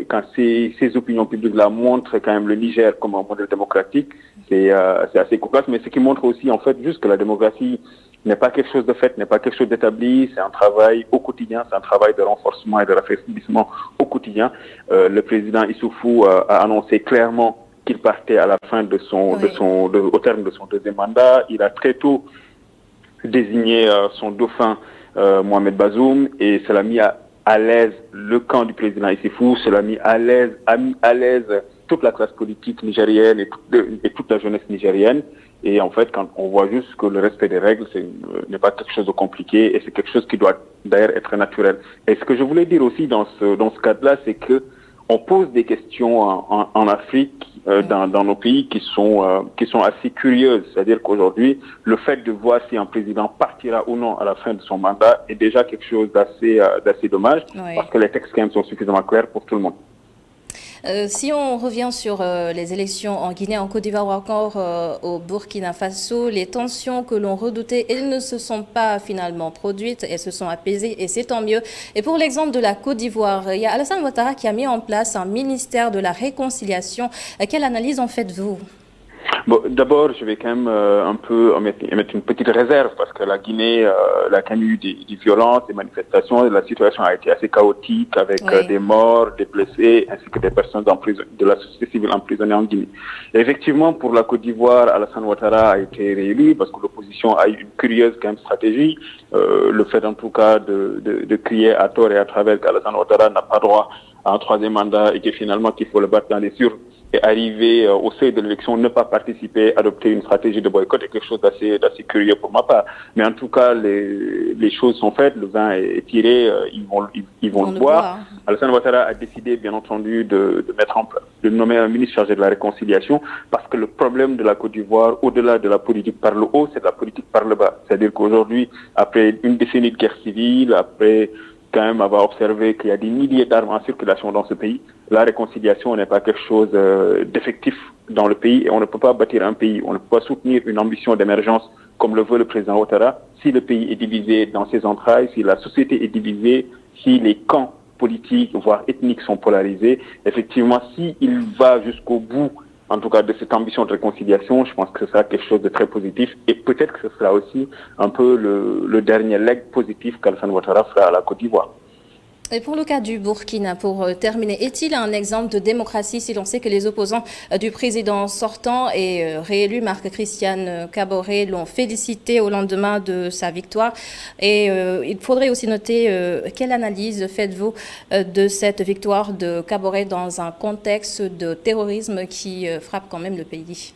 Speaker 1: quand ces opinions publiques-là montrent quand même le Niger comme un modèle démocratique, c'est assez cocasse, mais ce qui montre aussi en fait juste que la démocratie n'est pas quelque chose de fait, n'est pas quelque chose d'établi, c'est un travail au quotidien, c'est un travail de renforcement et de raffermissement au quotidien. Le président Issoufou a annoncé clairement qu'il partait à la fin au terme de son deuxième mandat. Il a très tôt désigné son dauphin Mohamed Bazoum, et cela a mis à l'aise le camp du président Issoufou, cela a mis à l'aise toute la classe politique nigérienne et toute la jeunesse nigérienne. Et en fait, quand on voit juste que le respect des règles n'est pas quelque chose de compliqué, et c'est quelque chose qui doit d'ailleurs être naturel. Et ce que je voulais dire aussi dans ce cadre-là, c'est que on pose des questions en Afrique, dans nos pays qui sont assez curieuses. C'est-à-dire qu'aujourd'hui, le fait de voir si un président partira ou non à la fin de son mandat est déjà quelque chose d'assez dommage, parce que les textes quand même sont suffisamment clairs pour tout le monde. Si on revient sur les élections en Guinée, en Côte d'Ivoire ou encore au Burkina Faso, les tensions que l'on redoutait, elles ne se sont pas finalement produites, elles se sont apaisées, et c'est tant mieux. Et pour l'exemple de la Côte d'Ivoire, il y a Alassane Ouattara qui a mis en place un ministère de la réconciliation. Quelle analyse en faites-vous ?
Speaker 20: Bon, d'abord, je vais quand même un peu émettre une petite réserve parce que la Guinée, elle a quand même eu des violences, des manifestations. La situation a été assez chaotique avec des morts, des blessés, ainsi que des personnes de la société civile emprisonnées en Guinée. Et effectivement, pour la Côte d'Ivoire, Alassane Ouattara a été réélu parce que l'opposition a eu une curieuse quand même stratégie. Le fait en tout cas de crier à tort et à travers qu'Alassane Ouattara n'a pas droit à un troisième mandat et que finalement qu'il faut le battre dans les urnes et arriver au seuil de l'élection, ne pas participer, adopter une stratégie de boycott est quelque chose d'assez curieux pour ma part. Mais en tout cas, les choses sont faites, le vin est tiré, ils vont le boire. Alassane Ouattara a décidé, bien entendu, de nommer un ministre chargé de la réconciliation, parce que le problème de la Côte d'Ivoire, au-delà de la politique par le haut, c'est de la politique par le bas. C'est-à-dire qu'aujourd'hui, après une décennie de guerre civile, après quand même avoir observé qu'il y a des milliers d'armes en circulation dans ce pays, la réconciliation n'est pas quelque chose d'effectif dans le pays et on ne peut pas bâtir un pays, on ne peut pas soutenir une ambition d'émergence comme le veut le président Ouattara si le pays est divisé dans ses entrailles, si la société est divisée, si les camps politiques, voire ethniques sont polarisés. Effectivement, s'il va jusqu'au bout, en tout cas de cette ambition de réconciliation, je pense que ce sera quelque chose de très positif et peut-être que ce sera aussi un peu le dernier leg positif qu'Alassane Ouattara fera à la Côte d'Ivoire.
Speaker 1: Et pour le cas du Burkina, pour terminer, est-il un exemple de démocratie si l'on sait que les opposants du président sortant et réélu Marc-Christian Kaboré l'ont félicité au lendemain de sa victoire? Et il faudrait aussi noter quelle analyse faites-vous de cette victoire de Kaboré dans un contexte de terrorisme qui frappe quand même le pays?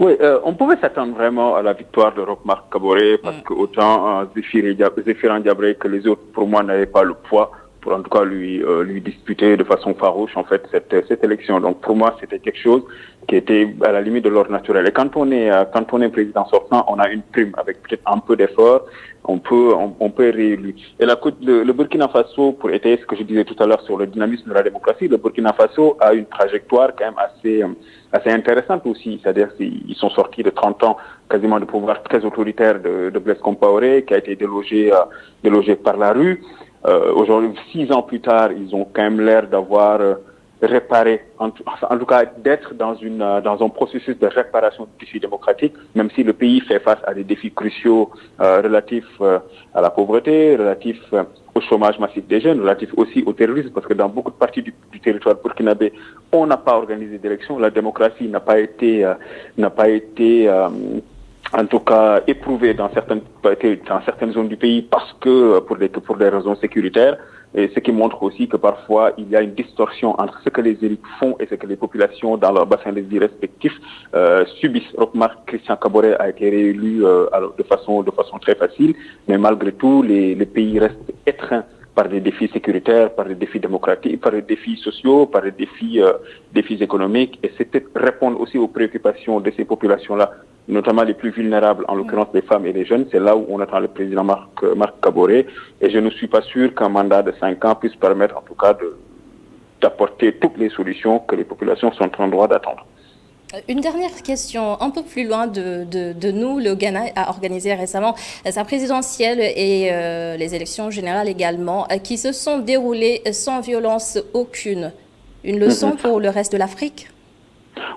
Speaker 20: Oui, on pouvait s'attendre vraiment à la victoire de Roch Marc Kaboré parce que autant Zéphirin Diabré que les autres, pour moi, n'avaient pas le poids pour en tout cas lui disputer de façon farouche en fait cette élection. Donc pour moi c'était quelque chose qui était à la limite de l'ordre naturel. Et quand on est président sortant, on a une prime avec peut-être un peu d'effort, on peut réélu. Et le Burkina Faso, pour étayer ce que je disais tout à l'heure sur le dynamisme de la démocratie, le Burkina Faso a une trajectoire quand même assez intéressante aussi. C'est-à-dire qu'ils sont sortis de 30 ans quasiment de pouvoir très autoritaire de Blaise Compaoré, qui a été délogé par la rue. Aujourd'hui, 6 ans plus tard, ils ont quand même l'air d'avoir réparé, en tout cas d'être dans un processus de réparation du tissu démocratique, même si le pays fait face à des défis cruciaux relatifs à la pauvreté, relatifs au chômage massif des jeunes, relatifs aussi au terrorisme, parce que dans beaucoup de parties du territoire burkinabé, on n'a pas organisé d'élections, la démocratie n'a pas été en tout cas éprouvé dans certaines zones du pays parce que pour des raisons sécuritaires, et ce qui montre aussi que parfois il y a une distorsion entre ce que les élites font et ce que les populations dans leur bassin de vie respectifs subissent. Roch Marc Christian Kaboré a été réélu de façon très facile, mais malgré tout les pays restent étreints par des défis sécuritaires, par des défis démocratiques, par des défis sociaux, par des défis économiques, et c'est peut-être répondre aussi aux préoccupations de ces populations-là, notamment les plus vulnérables, en l'occurrence les femmes et les jeunes. C'est là où on attend le président Marc Kaboré, et je ne suis pas sûr qu'un mandat de 5 ans puisse permettre en tout cas d'apporter toutes les solutions que les populations sont en droit d'attendre.
Speaker 1: Une dernière question, un peu plus loin de nous, le Ghana a organisé récemment sa présidentielle et les élections générales également, qui se sont déroulées sans violence aucune. Une leçon pour le reste de l'Afrique?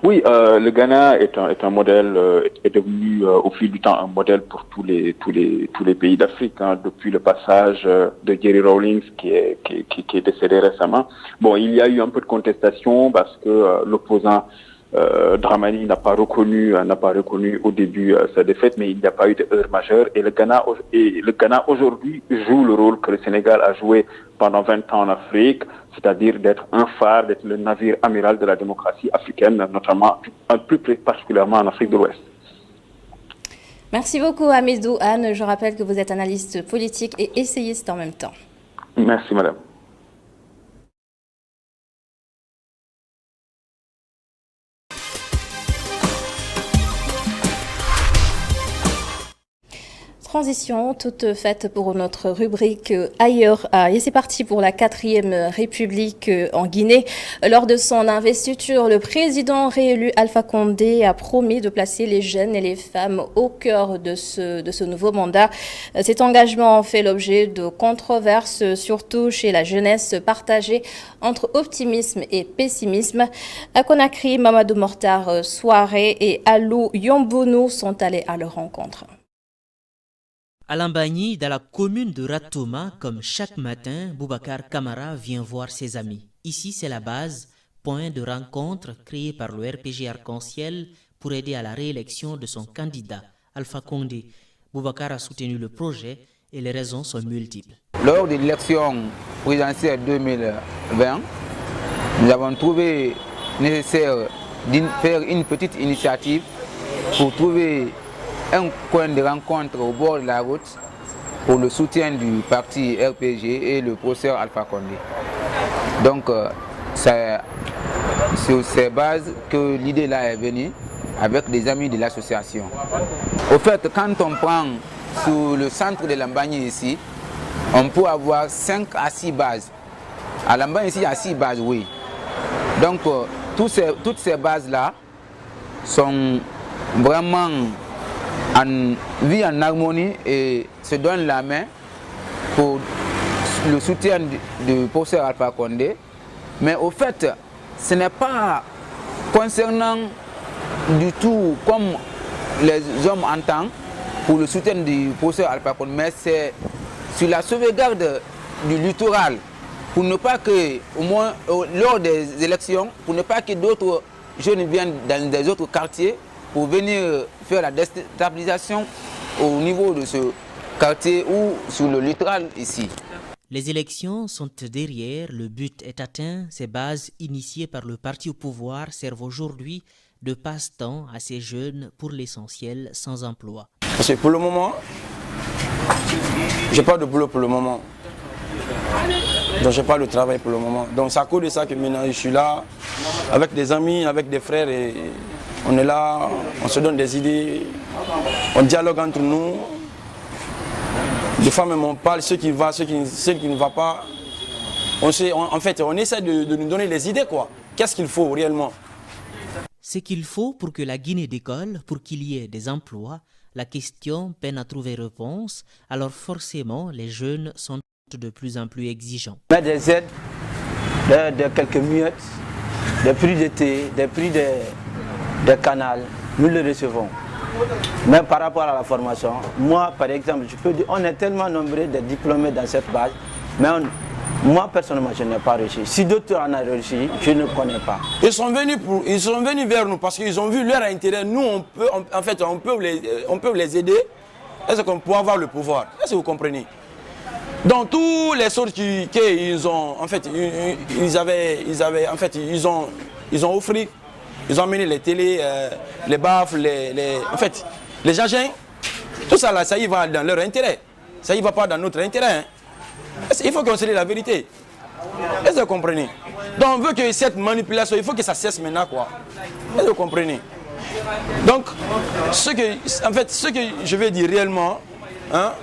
Speaker 20: Oui, le Ghana est un modèle, est devenu au fil du temps un modèle pour tous les pays d'Afrique, hein, depuis le passage de Jerry Rawlings qui est décédé récemment. Bon, il y a eu un peu de contestation parce que l'opposant Dramani n'a pas reconnu au début sa défaite, mais il n'y a pas eu de heure majeure. Et le Ghana aujourd'hui joue le rôle que le Sénégal a joué pendant 20 ans en Afrique, c'est-à-dire d'être un phare, d'être le navire amiral de la démocratie africaine, notamment, plus particulièrement en Afrique de l'Ouest.
Speaker 1: Merci beaucoup Hamidou Anne. Je rappelle que vous êtes analyste politique et essayiste en même temps.
Speaker 20: Merci madame.
Speaker 1: Transition toute faite pour notre rubrique ailleurs. Et c'est parti pour la 4e République en Guinée. Lors de son investiture, le président réélu Alpha Condé a promis de placer les jeunes et les femmes au cœur de ce nouveau mandat. Cet engagement fait l'objet de controverses, surtout chez la jeunesse, partagée entre optimisme et pessimisme. À Conakry, Mamadou Mortar Soirée et Alou Yombounou sont allés à leur rencontre.
Speaker 21: À Lambagny, dans la commune de Ratoma, comme chaque matin, Boubacar Camara vient voir ses amis. Ici, c'est la base, point de rencontre créé par le RPG Arc-en-Ciel pour aider à la réélection de son candidat, Alpha Condé. Boubacar a soutenu le projet et les raisons sont multiples.
Speaker 22: Lors de l'élection présidentielle 2020, nous avons trouvé nécessaire de faire une petite initiative pour trouver un coin de rencontre au bord de la route pour le soutien du parti RPG et le professeur Alpha Condé. Donc, c'est sur ces bases que l'idée là est venue avec des amis de l'association. Au fait, quand on prend sur le centre de Lambagny ici, on peut avoir 5 à 6 bases. À Lambagny ici, il y a 6 bases, oui. Donc, toutes ces bases-là sont vraiment vivent en harmonie et se donnent la main pour le soutien du professeur Alpha Condé. Mais au fait, ce n'est pas concernant du tout comme les hommes entendent pour le soutien du professeur Alpha Condé, mais c'est sur la sauvegarde du littoral pour ne pas que, au moins lors des élections, pour ne pas que d'autres jeunes viennent dans des autres quartiers pour venir faire la déstabilisation au niveau de ce quartier ou sur le littoral ici.
Speaker 21: Les élections sont derrière, le but est atteint. Ces bases initiées par le parti au pouvoir servent aujourd'hui de passe-temps à ces jeunes, pour l'essentiel sans emploi.
Speaker 23: Parce que pour le moment, j'ai pas de boulot pour le moment. Donc j'ai pas de travail pour le moment. Donc c'est à cause de ça que maintenant je suis là avec des amis, avec des frères et on est là, on se donne des idées, on dialogue entre nous. Des fois même on parle ce qui va, ce qui ne va pas. On essaie de nous donner les idées quoi. Qu'est-ce qu'il faut réellement?
Speaker 21: Ce qu'il faut pour que la Guinée décolle, pour qu'il y ait des emplois, la question peine à trouver réponse, alors forcément les jeunes sont de plus en plus exigeants.
Speaker 24: Des aides, de quelques miettes, des prix de thé, des prix de canal, nous les recevons. Même par rapport à la formation, moi par exemple, je peux dire, on est tellement nombreux de diplômés dans cette base, mais moi personnellement je n'ai pas réussi. Si d'autres en ont réussi, je ne connais pas.
Speaker 23: Ils sont venus vers nous parce qu'ils ont vu leur intérêt. Nous on peut les aider. Est-ce qu'on peut avoir le pouvoir? Est-ce que vous comprenez? Dans tous les sortes qu'ils ont, ils ont offert, ils ont amené les télés, les baffes, les agents, tout ça là, ça y va dans leur intérêt. Ça y va pas dans notre intérêt. Hein. Il faut qu'on se dise la vérité. Est-ce que vous comprenez? Donc on veut que cette manipulation, il faut que ça cesse maintenant quoi. Est-ce que vous comprenez? Donc, ce que je veux dire réellement, hein,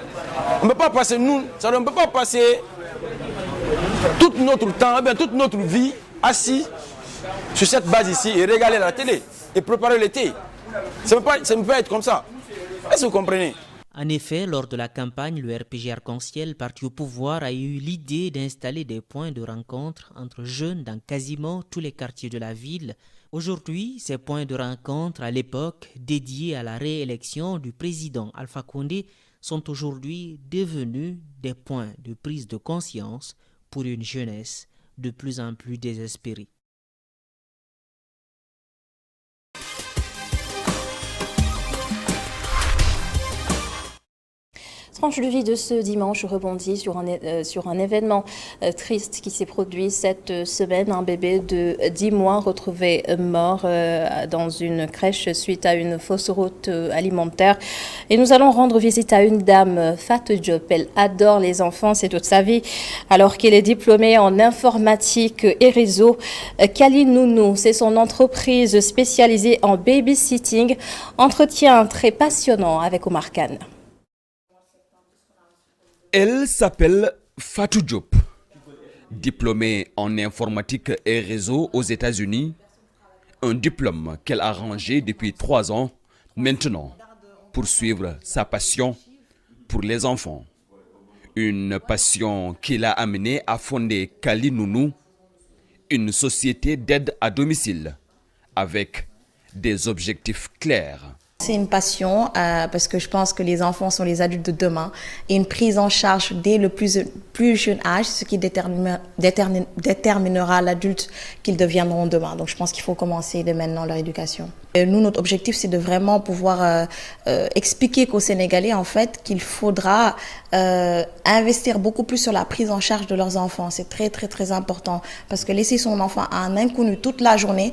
Speaker 23: on ne peut pas passer, on ne peut pas passer tout notre temps, toute notre vie assis sur cette base ici et regarder la télé et préparer le thé. Ça ne peut pas être comme ça. Est-ce que vous comprenez?
Speaker 21: En effet, lors de la campagne, le RPG Arc-en-Ciel, parti au pouvoir, a eu l'idée d'installer des points de rencontre entre jeunes dans quasiment tous les quartiers de la ville. Aujourd'hui, ces points de rencontre, à l'époque dédiés à la réélection du président Alpha Condé, sont aujourd'hui devenus des points de prise de conscience pour une jeunesse de plus en plus désespérée.
Speaker 1: Tranche de vie de ce dimanche rebondit sur un événement triste qui s'est produit cette semaine. Un bébé de 10 mois retrouvé mort dans une crèche suite à une fausse route alimentaire. Et nous allons rendre visite à une dame, Fatou Diop. Elle adore les enfants, c'est toute sa vie. Alors qu'elle est diplômée en informatique et réseau, Kali Nounou, c'est son entreprise spécialisée en babysitting. Entretien très passionnant avec Omar Khan.
Speaker 2: Elle s'appelle Fatou Diop. Diplômée en informatique et réseau aux États-Unis, un diplôme qu'elle a rangé depuis 3 ans maintenant pour suivre sa passion pour les enfants. Une passion qui l'a amenée à fonder Kali Nounou, une société d'aide à domicile avec des objectifs clairs.
Speaker 15: C'est une passion parce que je pense que les enfants sont les adultes de demain et une prise en charge dès le plus jeune âge, ce qui déterminera l'adulte qu'ils deviendront demain. Donc je pense qu'il faut commencer dès maintenant leur éducation. Et nous, notre objectif, c'est de vraiment pouvoir expliquer qu'aux Sénégalais, en fait, qu'il faudra investir beaucoup plus sur la prise en charge de leurs enfants. C'est très, très, très important parce que laisser son enfant à un inconnu toute la journée,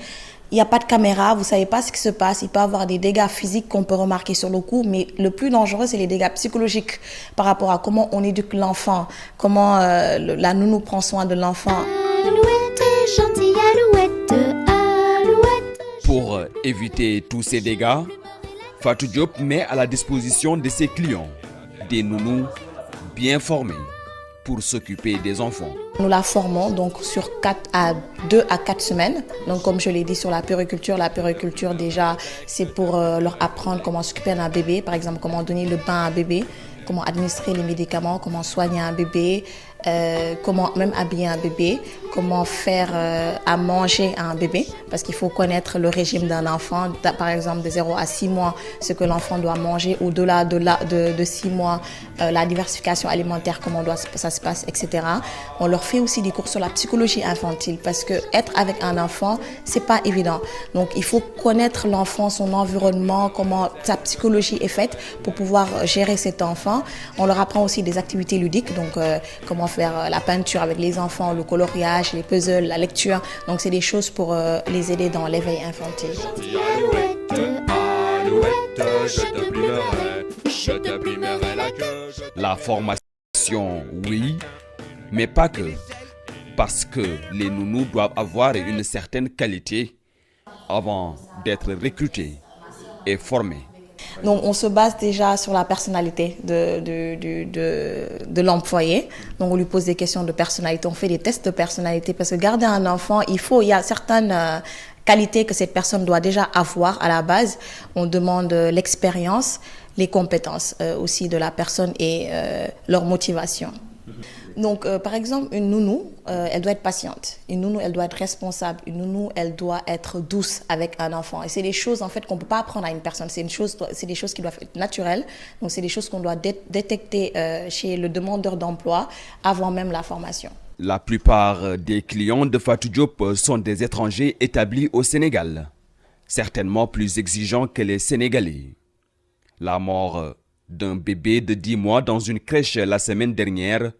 Speaker 15: il n'y a pas de caméra, vous ne savez pas ce qui se passe. Il peut y avoir des dégâts physiques qu'on peut remarquer sur le coup, mais le plus dangereux, c'est les dégâts psychologiques par rapport à comment on éduque l'enfant, comment la nounou prend soin de l'enfant.
Speaker 3: Alouette, gentille alouette, alouette.
Speaker 2: Pour éviter tous ces dégâts, Fatou Diop met à la disposition de ses clients des nounous bien formés pour s'occuper des enfants.
Speaker 15: Nous la formons donc sur 2 à 4 semaines. Donc comme je l'ai dit sur la puériculture déjà c'est pour leur apprendre comment s'occuper d'un bébé, par exemple comment donner le bain à un bébé, comment administrer les médicaments, comment soigner un bébé, comment même habiller un bébé, comment faire à manger à un bébé, parce qu'il faut connaître le régime d'un enfant, par exemple de 0 à 6 mois, ce que l'enfant doit manger, au-delà de 6 mois, la diversification alimentaire, comment ça se passe, etc. On leur fait aussi des cours sur la psychologie infantile, parce que être avec un enfant, c'est pas évident. Donc il faut connaître l'enfant, son environnement, comment sa psychologie est faite pour pouvoir gérer cet enfant. On leur apprend aussi des activités ludiques, donc comment faire la peinture avec les enfants, le coloriage, les puzzles, la lecture. Donc c'est des choses pour les aider dans l'éveil infantile.
Speaker 2: La formation, oui, mais pas que. Parce que les nounous doivent avoir une certaine qualité avant d'être recrutés et formés.
Speaker 15: Donc on se base déjà sur la personnalité de l'employé. Donc on lui pose des questions de personnalité, on fait des tests de personnalité parce que garder un enfant, il y a certaines qualités que cette personne doit déjà avoir à la base. On demande l'expérience, les compétences aussi de la personne et leur motivation. Donc, par exemple, une nounou, elle doit être patiente. Une nounou, elle doit être responsable. Une nounou, elle doit être douce avec un enfant. Et c'est des choses, en fait, qu'on ne peut pas apprendre à une personne. C'est des choses qui doivent être naturelles. Donc, c'est des choses qu'on doit détecter chez le demandeur d'emploi avant même la formation.
Speaker 2: La plupart des clients de Fatou Diop sont des étrangers établis au Sénégal, certainement plus exigeants que les Sénégalais. La mort d'un bébé de 10 mois dans une crèche la semaine dernière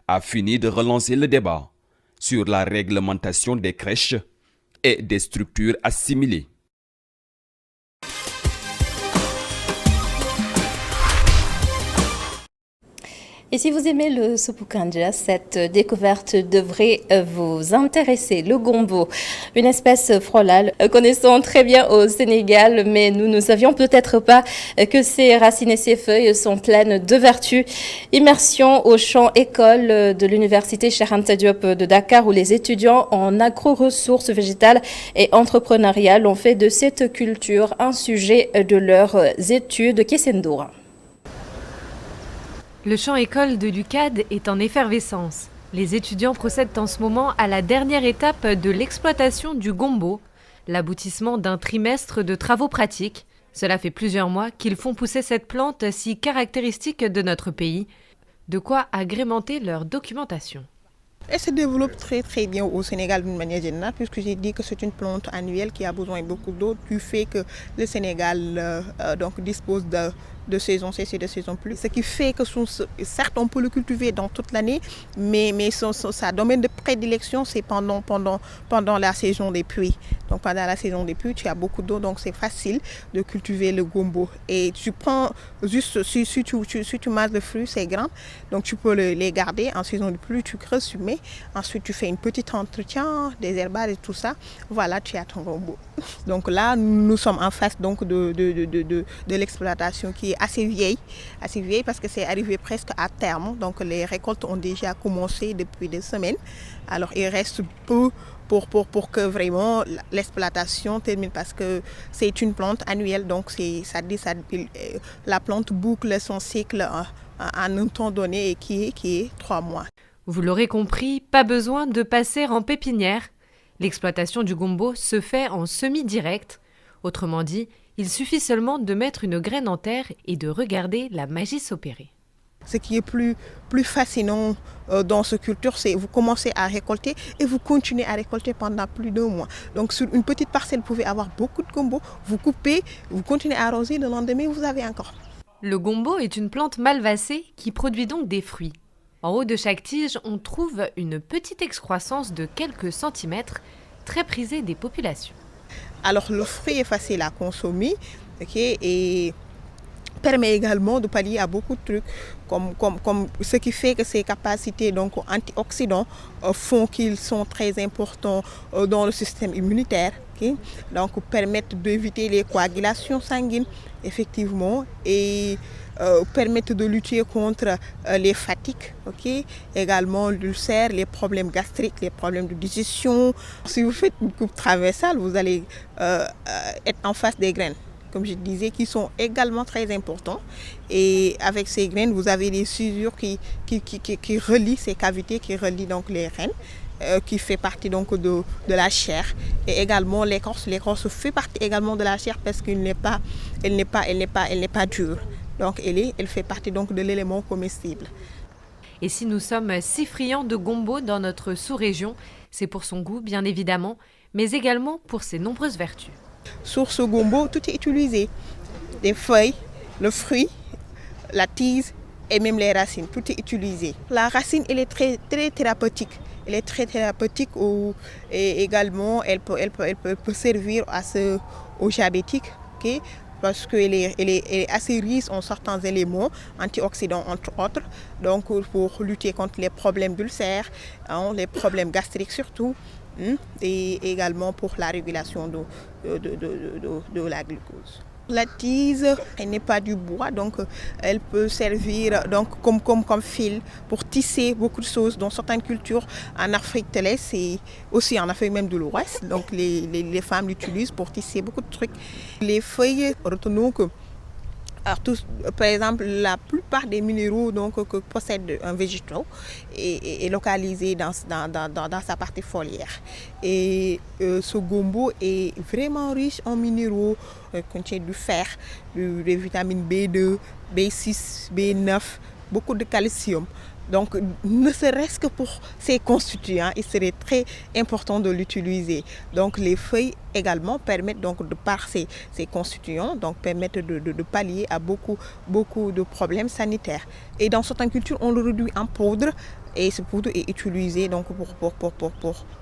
Speaker 2: a fini de relancer le débat sur la réglementation des crèches et des structures assimilées.
Speaker 1: Et si vous aimez le Soupou Kandja, cette découverte devrait vous intéresser. Le gombo, une espèce frolale connaissant très bien au Sénégal, mais nous ne savions peut-être pas que ses racines et ses feuilles sont pleines de vertus. Immersion au champ école de l'université Cheikh Anta Diop de Dakar, où les étudiants en agro-ressources végétales et entrepreneuriales ont fait de cette culture un sujet de leurs études. Kessendoura.
Speaker 4: Le champ école de l'UCAD est en effervescence. Les étudiants procèdent en ce moment à la dernière étape de l'exploitation du gombo, l'aboutissement d'un trimestre de travaux pratiques. Cela fait plusieurs mois qu'ils font pousser cette plante si caractéristique de notre pays, de quoi agrémenter leur documentation.
Speaker 5: Elle se développe très très bien au Sénégal d'une manière générale, puisque j'ai dit que c'est une plante annuelle qui a besoin de beaucoup d'eau, du fait que le Sénégal dispose de saison C et de saison pluie. Ce qui fait que certes on peut le cultiver dans toute l'année, mais sa domaine de prédilection c'est pendant la saison des pluies. Donc pendant la saison des pluies, tu as beaucoup d'eau, donc c'est facile de cultiver le gombo. Et tu prends juste, si tu masses le fruit, c'est grand, donc tu peux les garder. En saison de pluie, tu creuses, tu mets. Ensuite, tu fais un petit entretien, des herbages et tout ça. Voilà, tu as ton gombo. Donc là, nous sommes en face donc de l'exploitation qui est assez vieille parce que c'est arrivé presque à terme. Donc les récoltes ont déjà commencé depuis des semaines. Alors il reste peu pour que vraiment l'exploitation termine parce que c'est une plante annuelle. Donc la plante boucle son cycle en un temps donné et qui est 3 mois.
Speaker 4: Vous l'aurez compris, pas besoin de passer en pépinière. L'exploitation du gombo se fait en semi-direct. Autrement dit, il suffit seulement de mettre une graine en terre et de regarder la magie s'opérer.
Speaker 5: Ce qui est plus fascinant dans ce culture, c'est que vous commencez à récolter et vous continuez à récolter pendant plus d'1 mois. Donc sur une petite parcelle, vous pouvez avoir beaucoup de gombo, vous coupez, vous continuez à arroser, le lendemain vous avez encore.
Speaker 4: Le gombo est une plante malvacée qui produit donc des fruits. En haut de chaque tige, on trouve une petite excroissance de quelques centimètres, très prisée des populations.
Speaker 5: Alors le fruit est facile à consommer, et permet également de pallier à beaucoup de trucs, comme ce qui fait que ses capacités donc antioxydants font qu'ils sont très importants dans le système immunitaire, donc permettent d'éviter les coagulations sanguines, effectivement, et permettent de lutter contre les fatigues, également l'ulcère, les problèmes gastriques, les problèmes de digestion. Si vous faites une coupe traversale, vous allez être en face des graines, comme je disais, qui sont également très importants. Et avec ces graines, vous avez des scisures qui relient ces cavités, qui relient donc les reines, qui fait partie donc de la chair. Et également l'écorce. L'écorce fait partie également de la chair parce qu'elle n'est pas dure. Donc elle fait partie donc de l'élément comestible.
Speaker 4: Et si nous sommes si friands de gombo dans notre sous-région, c'est pour son goût bien évidemment, mais également pour ses nombreuses vertus.
Speaker 5: Sur ce gombo, tout est utilisé. Les feuilles, le fruit, la tige et même les racines, tout est utilisé. La racine, elle est très, très thérapeutique. Elle est très thérapeutique et également elle peut servir aux diabétiques, parce qu'elle est assez riche en certains éléments antioxydants entre autres, donc pour lutter contre les problèmes d'ulcères, les problèmes gastriques surtout, et également pour la régulation de la glucose. La tige, elle n'est pas du bois, donc elle peut servir donc comme fil pour tisser beaucoup de choses dans certaines cultures. En Afrique de l'Est et aussi en Afrique même de l'Ouest, donc les femmes l'utilisent pour tisser beaucoup de trucs. Les feuilles, retenons que par exemple, la plupart des minéraux que possède un végétal est localisé dans sa partie foliaire. Et ce gombo est vraiment riche en minéraux, contient du fer, des vitamines B2, B6, B9, beaucoup de calcium. Donc, ne serait-ce que pour ces constituants, il serait très important de l'utiliser. Donc, les feuilles également permettent donc de par ces constituants, donc permettent de pallier à beaucoup de problèmes sanitaires. Et dans certaines cultures, on le réduit en poudre et ce poudre est utilisé donc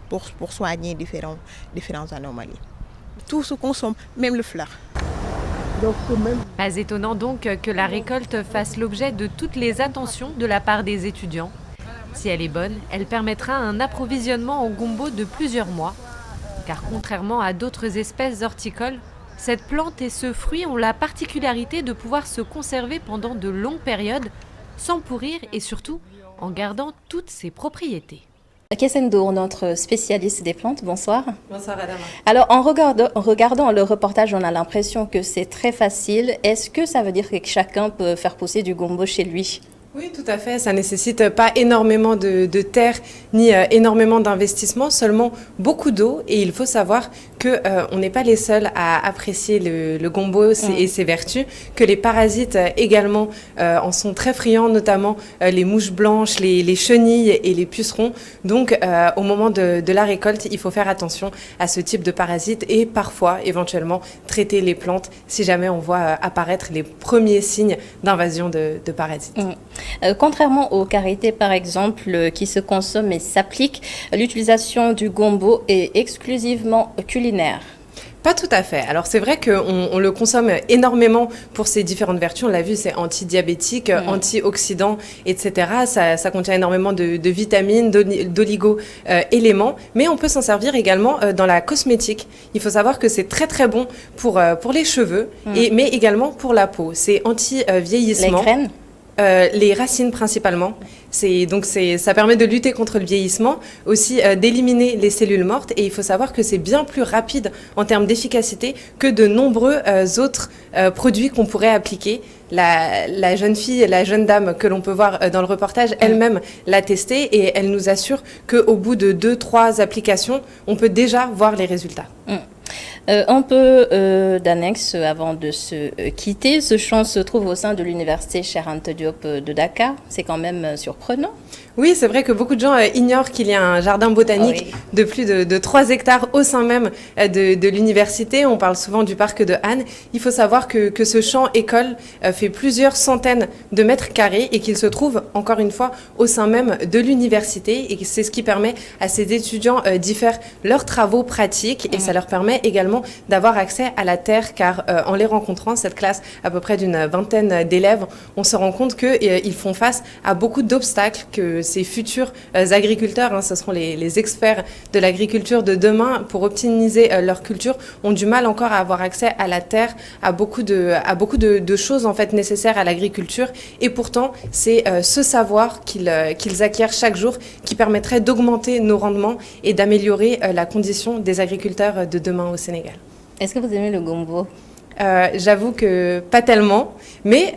Speaker 5: pour soigner différentes anomalies. Tout se consomme, même le fleur.
Speaker 4: Pas étonnant donc que la récolte fasse l'objet de toutes les attentions de la part des étudiants. Si elle est bonne, elle permettra un approvisionnement en gombo de plusieurs mois. Car contrairement à d'autres espèces horticoles, cette plante et ce fruit ont la particularité de pouvoir se conserver pendant de longues périodes, sans pourrir et surtout en gardant toutes ses propriétés.
Speaker 1: Kessendour, notre spécialiste des plantes, bonsoir.
Speaker 6: Bonsoir Adama.
Speaker 1: Alors en regardant le reportage, on a l'impression que c'est très facile. Est-ce que ça veut dire que chacun peut faire pousser du gombo chez lui ?
Speaker 6: Oui, tout à fait. Ça ne nécessite pas énormément de terre ni énormément d'investissement, seulement beaucoup d'eau. Et il faut savoir qu'on n'est pas les seuls à apprécier le gombo et ses vertus, que les parasites également en sont très friands, notamment les mouches blanches, les chenilles et les pucerons. Donc, au moment de la récolte, il faut faire attention à ce type de parasites et parfois, éventuellement, traiter les plantes si jamais on voit apparaître les premiers signes d'invasion de parasites.
Speaker 1: Contrairement au karité, par exemple, qui se consomme et s'applique, l'utilisation du gombo est exclusivement culinaire.
Speaker 6: Pas tout à fait. Alors c'est vrai qu'on le consomme énormément pour ses différentes vertus. On l'a vu, c'est antidiabétique, antioxydant, etc. Ça contient énormément de vitamines, d'oligo-éléments. Mais on peut s'en servir également dans la cosmétique. Il faut savoir que c'est très très bon pour les cheveux, mais également pour la peau. C'est anti-vieillissement.
Speaker 1: Les graines?
Speaker 6: Les racines principalement. Ça permet de lutter contre le vieillissement, aussi d'éliminer les cellules mortes. Et il faut savoir que c'est bien plus rapide en termes d'efficacité que de nombreux autres produits qu'on pourrait appliquer. La jeune fille, la jeune dame que l'on peut voir dans le reportage, elle-même l'a testé et elle nous assure qu'au bout de 2-3 applications, on peut déjà voir les résultats.
Speaker 1: Un peu d'annexe avant de se quitter. Ce champ se trouve au sein de l'université Cheikh Anta Diop de Dakar. C'est quand même surprenant.
Speaker 6: Oui, c'est vrai que beaucoup de gens ignorent qu'il y a un jardin botanique de plus de 3 hectares au sein même de l'université. On parle souvent du parc de Han. Il faut savoir que ce champ-école fait plusieurs centaines de mètres carrés et qu'il se trouve, encore une fois, au sein même de l'université. Et c'est ce qui permet à ces étudiants d'y faire leurs travaux pratiques. Et ça leur permet également d'avoir accès à la terre, car en les rencontrant, cette classe à peu près d'une vingtaine d'élèves, on se rend compte qu'ils font face à beaucoup d'obstacles, que ces futurs agriculteurs, ce seront les experts de l'agriculture de demain, pour optimiser leur culture, ont du mal encore à avoir accès à la terre, à beaucoup de choses en fait nécessaires à l'agriculture. Et pourtant, c'est ce savoir qu'ils acquièrent chaque jour qui permettrait d'augmenter nos rendements et d'améliorer la condition des agriculteurs de demain au Sénégal.
Speaker 1: Est-ce que vous aimez le gombo ?
Speaker 6: J'avoue que pas tellement, mais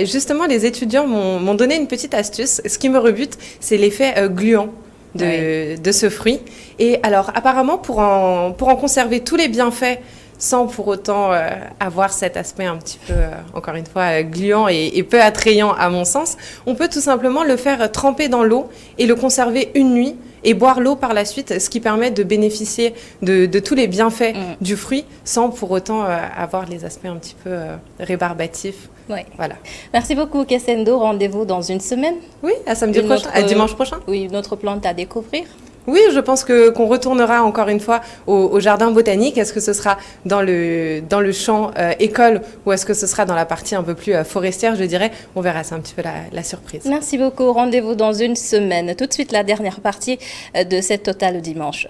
Speaker 6: justement les étudiants m'ont donné une petite astuce. Ce qui me rebute, c'est l'effet gluant de ce fruit. Et alors apparemment pour en conserver tous les bienfaits sans pour autant avoir cet aspect un petit peu, encore une fois, gluant et peu attrayant à mon sens, on peut tout simplement le faire tremper dans l'eau et le conserver une nuit et boire l'eau par la suite, ce qui permet de bénéficier de tous les bienfaits du fruit sans pour autant avoir les aspects un petit peu rébarbatifs.
Speaker 1: Oui.
Speaker 6: Voilà.
Speaker 1: Merci beaucoup, Kessendo. Rendez-vous dans une semaine.
Speaker 6: Oui, à samedi prochain, à dimanche prochain.
Speaker 1: Oui, une autre plante à découvrir.
Speaker 6: Oui, je pense qu'on retournera encore une fois au jardin botanique. Est-ce que ce sera dans le champ école ou est-ce que ce sera dans la partie un peu plus forestière, je dirais. On verra, c'est un petit peu la surprise.
Speaker 1: Merci beaucoup. Rendez-vous dans une semaine. Tout de suite, la dernière partie de cette Total dimanche.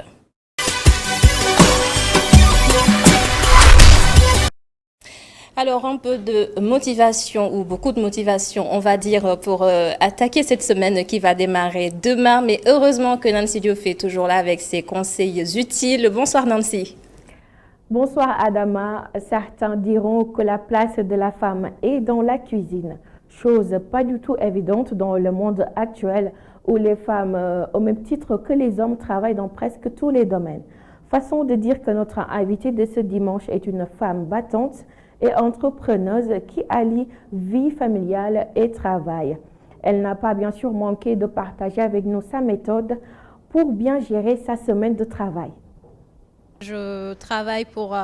Speaker 1: Alors, un peu de motivation ou beaucoup de motivation, on va dire, pour attaquer cette semaine qui va démarrer demain. Mais heureusement que Nancy Diop est toujours là avec ses conseils utiles. Bonsoir Nancy.
Speaker 7: Bonsoir Adama. Certains diront que la place de la femme est dans la cuisine. Chose pas du tout évidente dans le monde actuel où les femmes, au même titre que les hommes, travaillent dans presque tous les domaines. Façon de dire que notre invitée de ce dimanche est une femme battante et entrepreneuse qui allie vie familiale et travail. Elle n'a pas bien sûr manqué de partager avec nous sa méthode pour bien gérer sa semaine de travail.
Speaker 8: Je travaille pour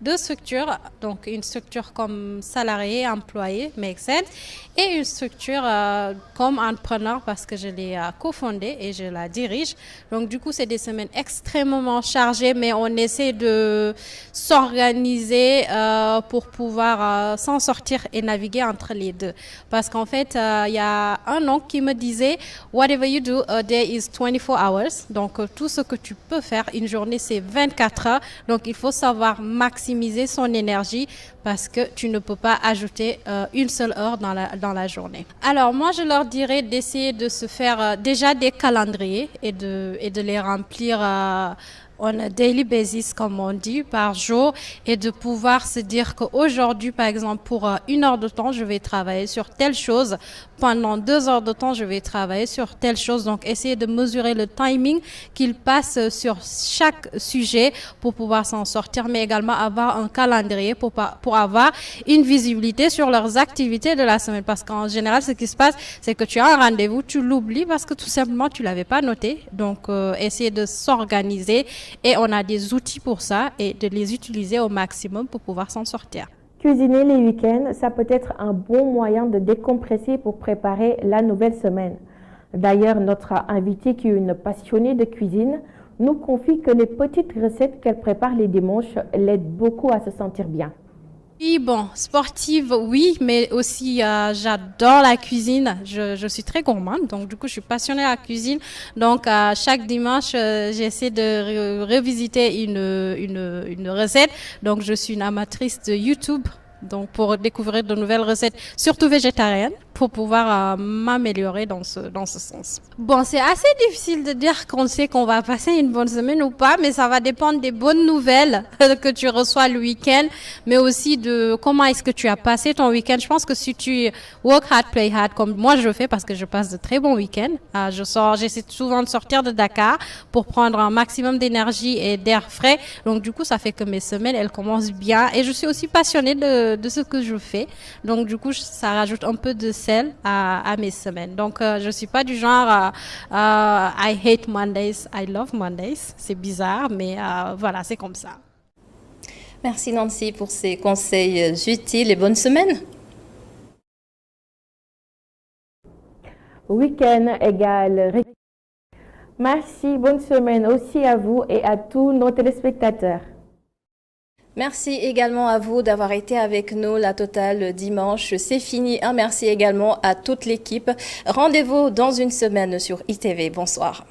Speaker 8: 2 structures, donc une structure comme salarié, employé, make sense, et une structure comme entrepreneur parce que je l'ai cofondée et je la dirige. Donc du coup, c'est des semaines extrêmement chargées, mais on essaie de s'organiser pour pouvoir s'en sortir et naviguer entre les deux. Parce qu'en fait, il y a un oncle qui me disait « Whatever you do, a day is 24 hours ». Donc tout ce que tu peux faire, une journée, c'est 24 heures. Donc il faut savoir maximiser son énergie parce que tu ne peux pas ajouter une seule heure dans la journée. Alors moi je leur dirais d'essayer de se faire déjà des calendriers et de les remplir on a daily basis, comme on dit, par jour, et de pouvoir se dire qu'aujourd'hui, par exemple, pour 1 heure de temps, je vais travailler sur telle chose. Pendant 2 heures de temps, je vais travailler sur telle chose. Donc, essayer de mesurer le timing qu'ils passent sur chaque sujet pour pouvoir s'en sortir, mais également avoir un calendrier pour avoir une visibilité sur leurs activités de la semaine. Parce qu'en général, ce qui se passe, c'est que tu as un rendez-vous, tu l'oublies parce que tout simplement, tu l'avais pas noté. Donc, essayer de s'organiser. Et on a des outils pour ça et de les utiliser au maximum pour pouvoir s'en sortir.
Speaker 7: Cuisiner les week-ends, ça peut être un bon moyen de décompresser pour préparer la nouvelle semaine. D'ailleurs, notre invitée qui est une passionnée de cuisine nous confie que les petites recettes qu'elle prépare les dimanches l'aident beaucoup à se sentir bien.
Speaker 8: Oui, bon, sportive, oui, mais aussi j'adore la cuisine. Je suis très gourmande, donc du coup, je suis passionnée à la cuisine. Donc, chaque dimanche, j'essaie de revisiter une recette. Donc, je suis une amatrice de YouTube, donc pour découvrir de nouvelles recettes, surtout végétariennes, pour pouvoir m'améliorer dans ce sens. Bon, c'est assez difficile de dire qu'on sait qu'on va passer une bonne semaine ou pas, mais ça va dépendre des bonnes nouvelles que tu reçois le week-end, mais aussi de comment est-ce que tu as passé ton week-end. Je pense que si tu work hard, play hard, comme moi je fais, parce que je passe de très bons week-ends, j'essaie souvent de sortir de Dakar pour prendre un maximum d'énergie et d'air frais. Donc du coup, ça fait que mes semaines, elles commencent bien, et je suis aussi passionnée de ce que je fais. Donc du coup, ça rajoute un peu de à mes semaines. Donc, je suis pas du genre I hate Mondays, I love Mondays. C'est bizarre, mais voilà, c'est comme ça.
Speaker 1: Merci Nancy pour ces conseils utiles et bonne semaine.
Speaker 7: Week-end égale. Merci, bonne semaine aussi à vous et à tous nos téléspectateurs.
Speaker 1: Merci également à vous d'avoir été avec nous. La totale dimanche, c'est fini. Un merci également à toute l'équipe. Rendez-vous dans une semaine sur ITV. Bonsoir.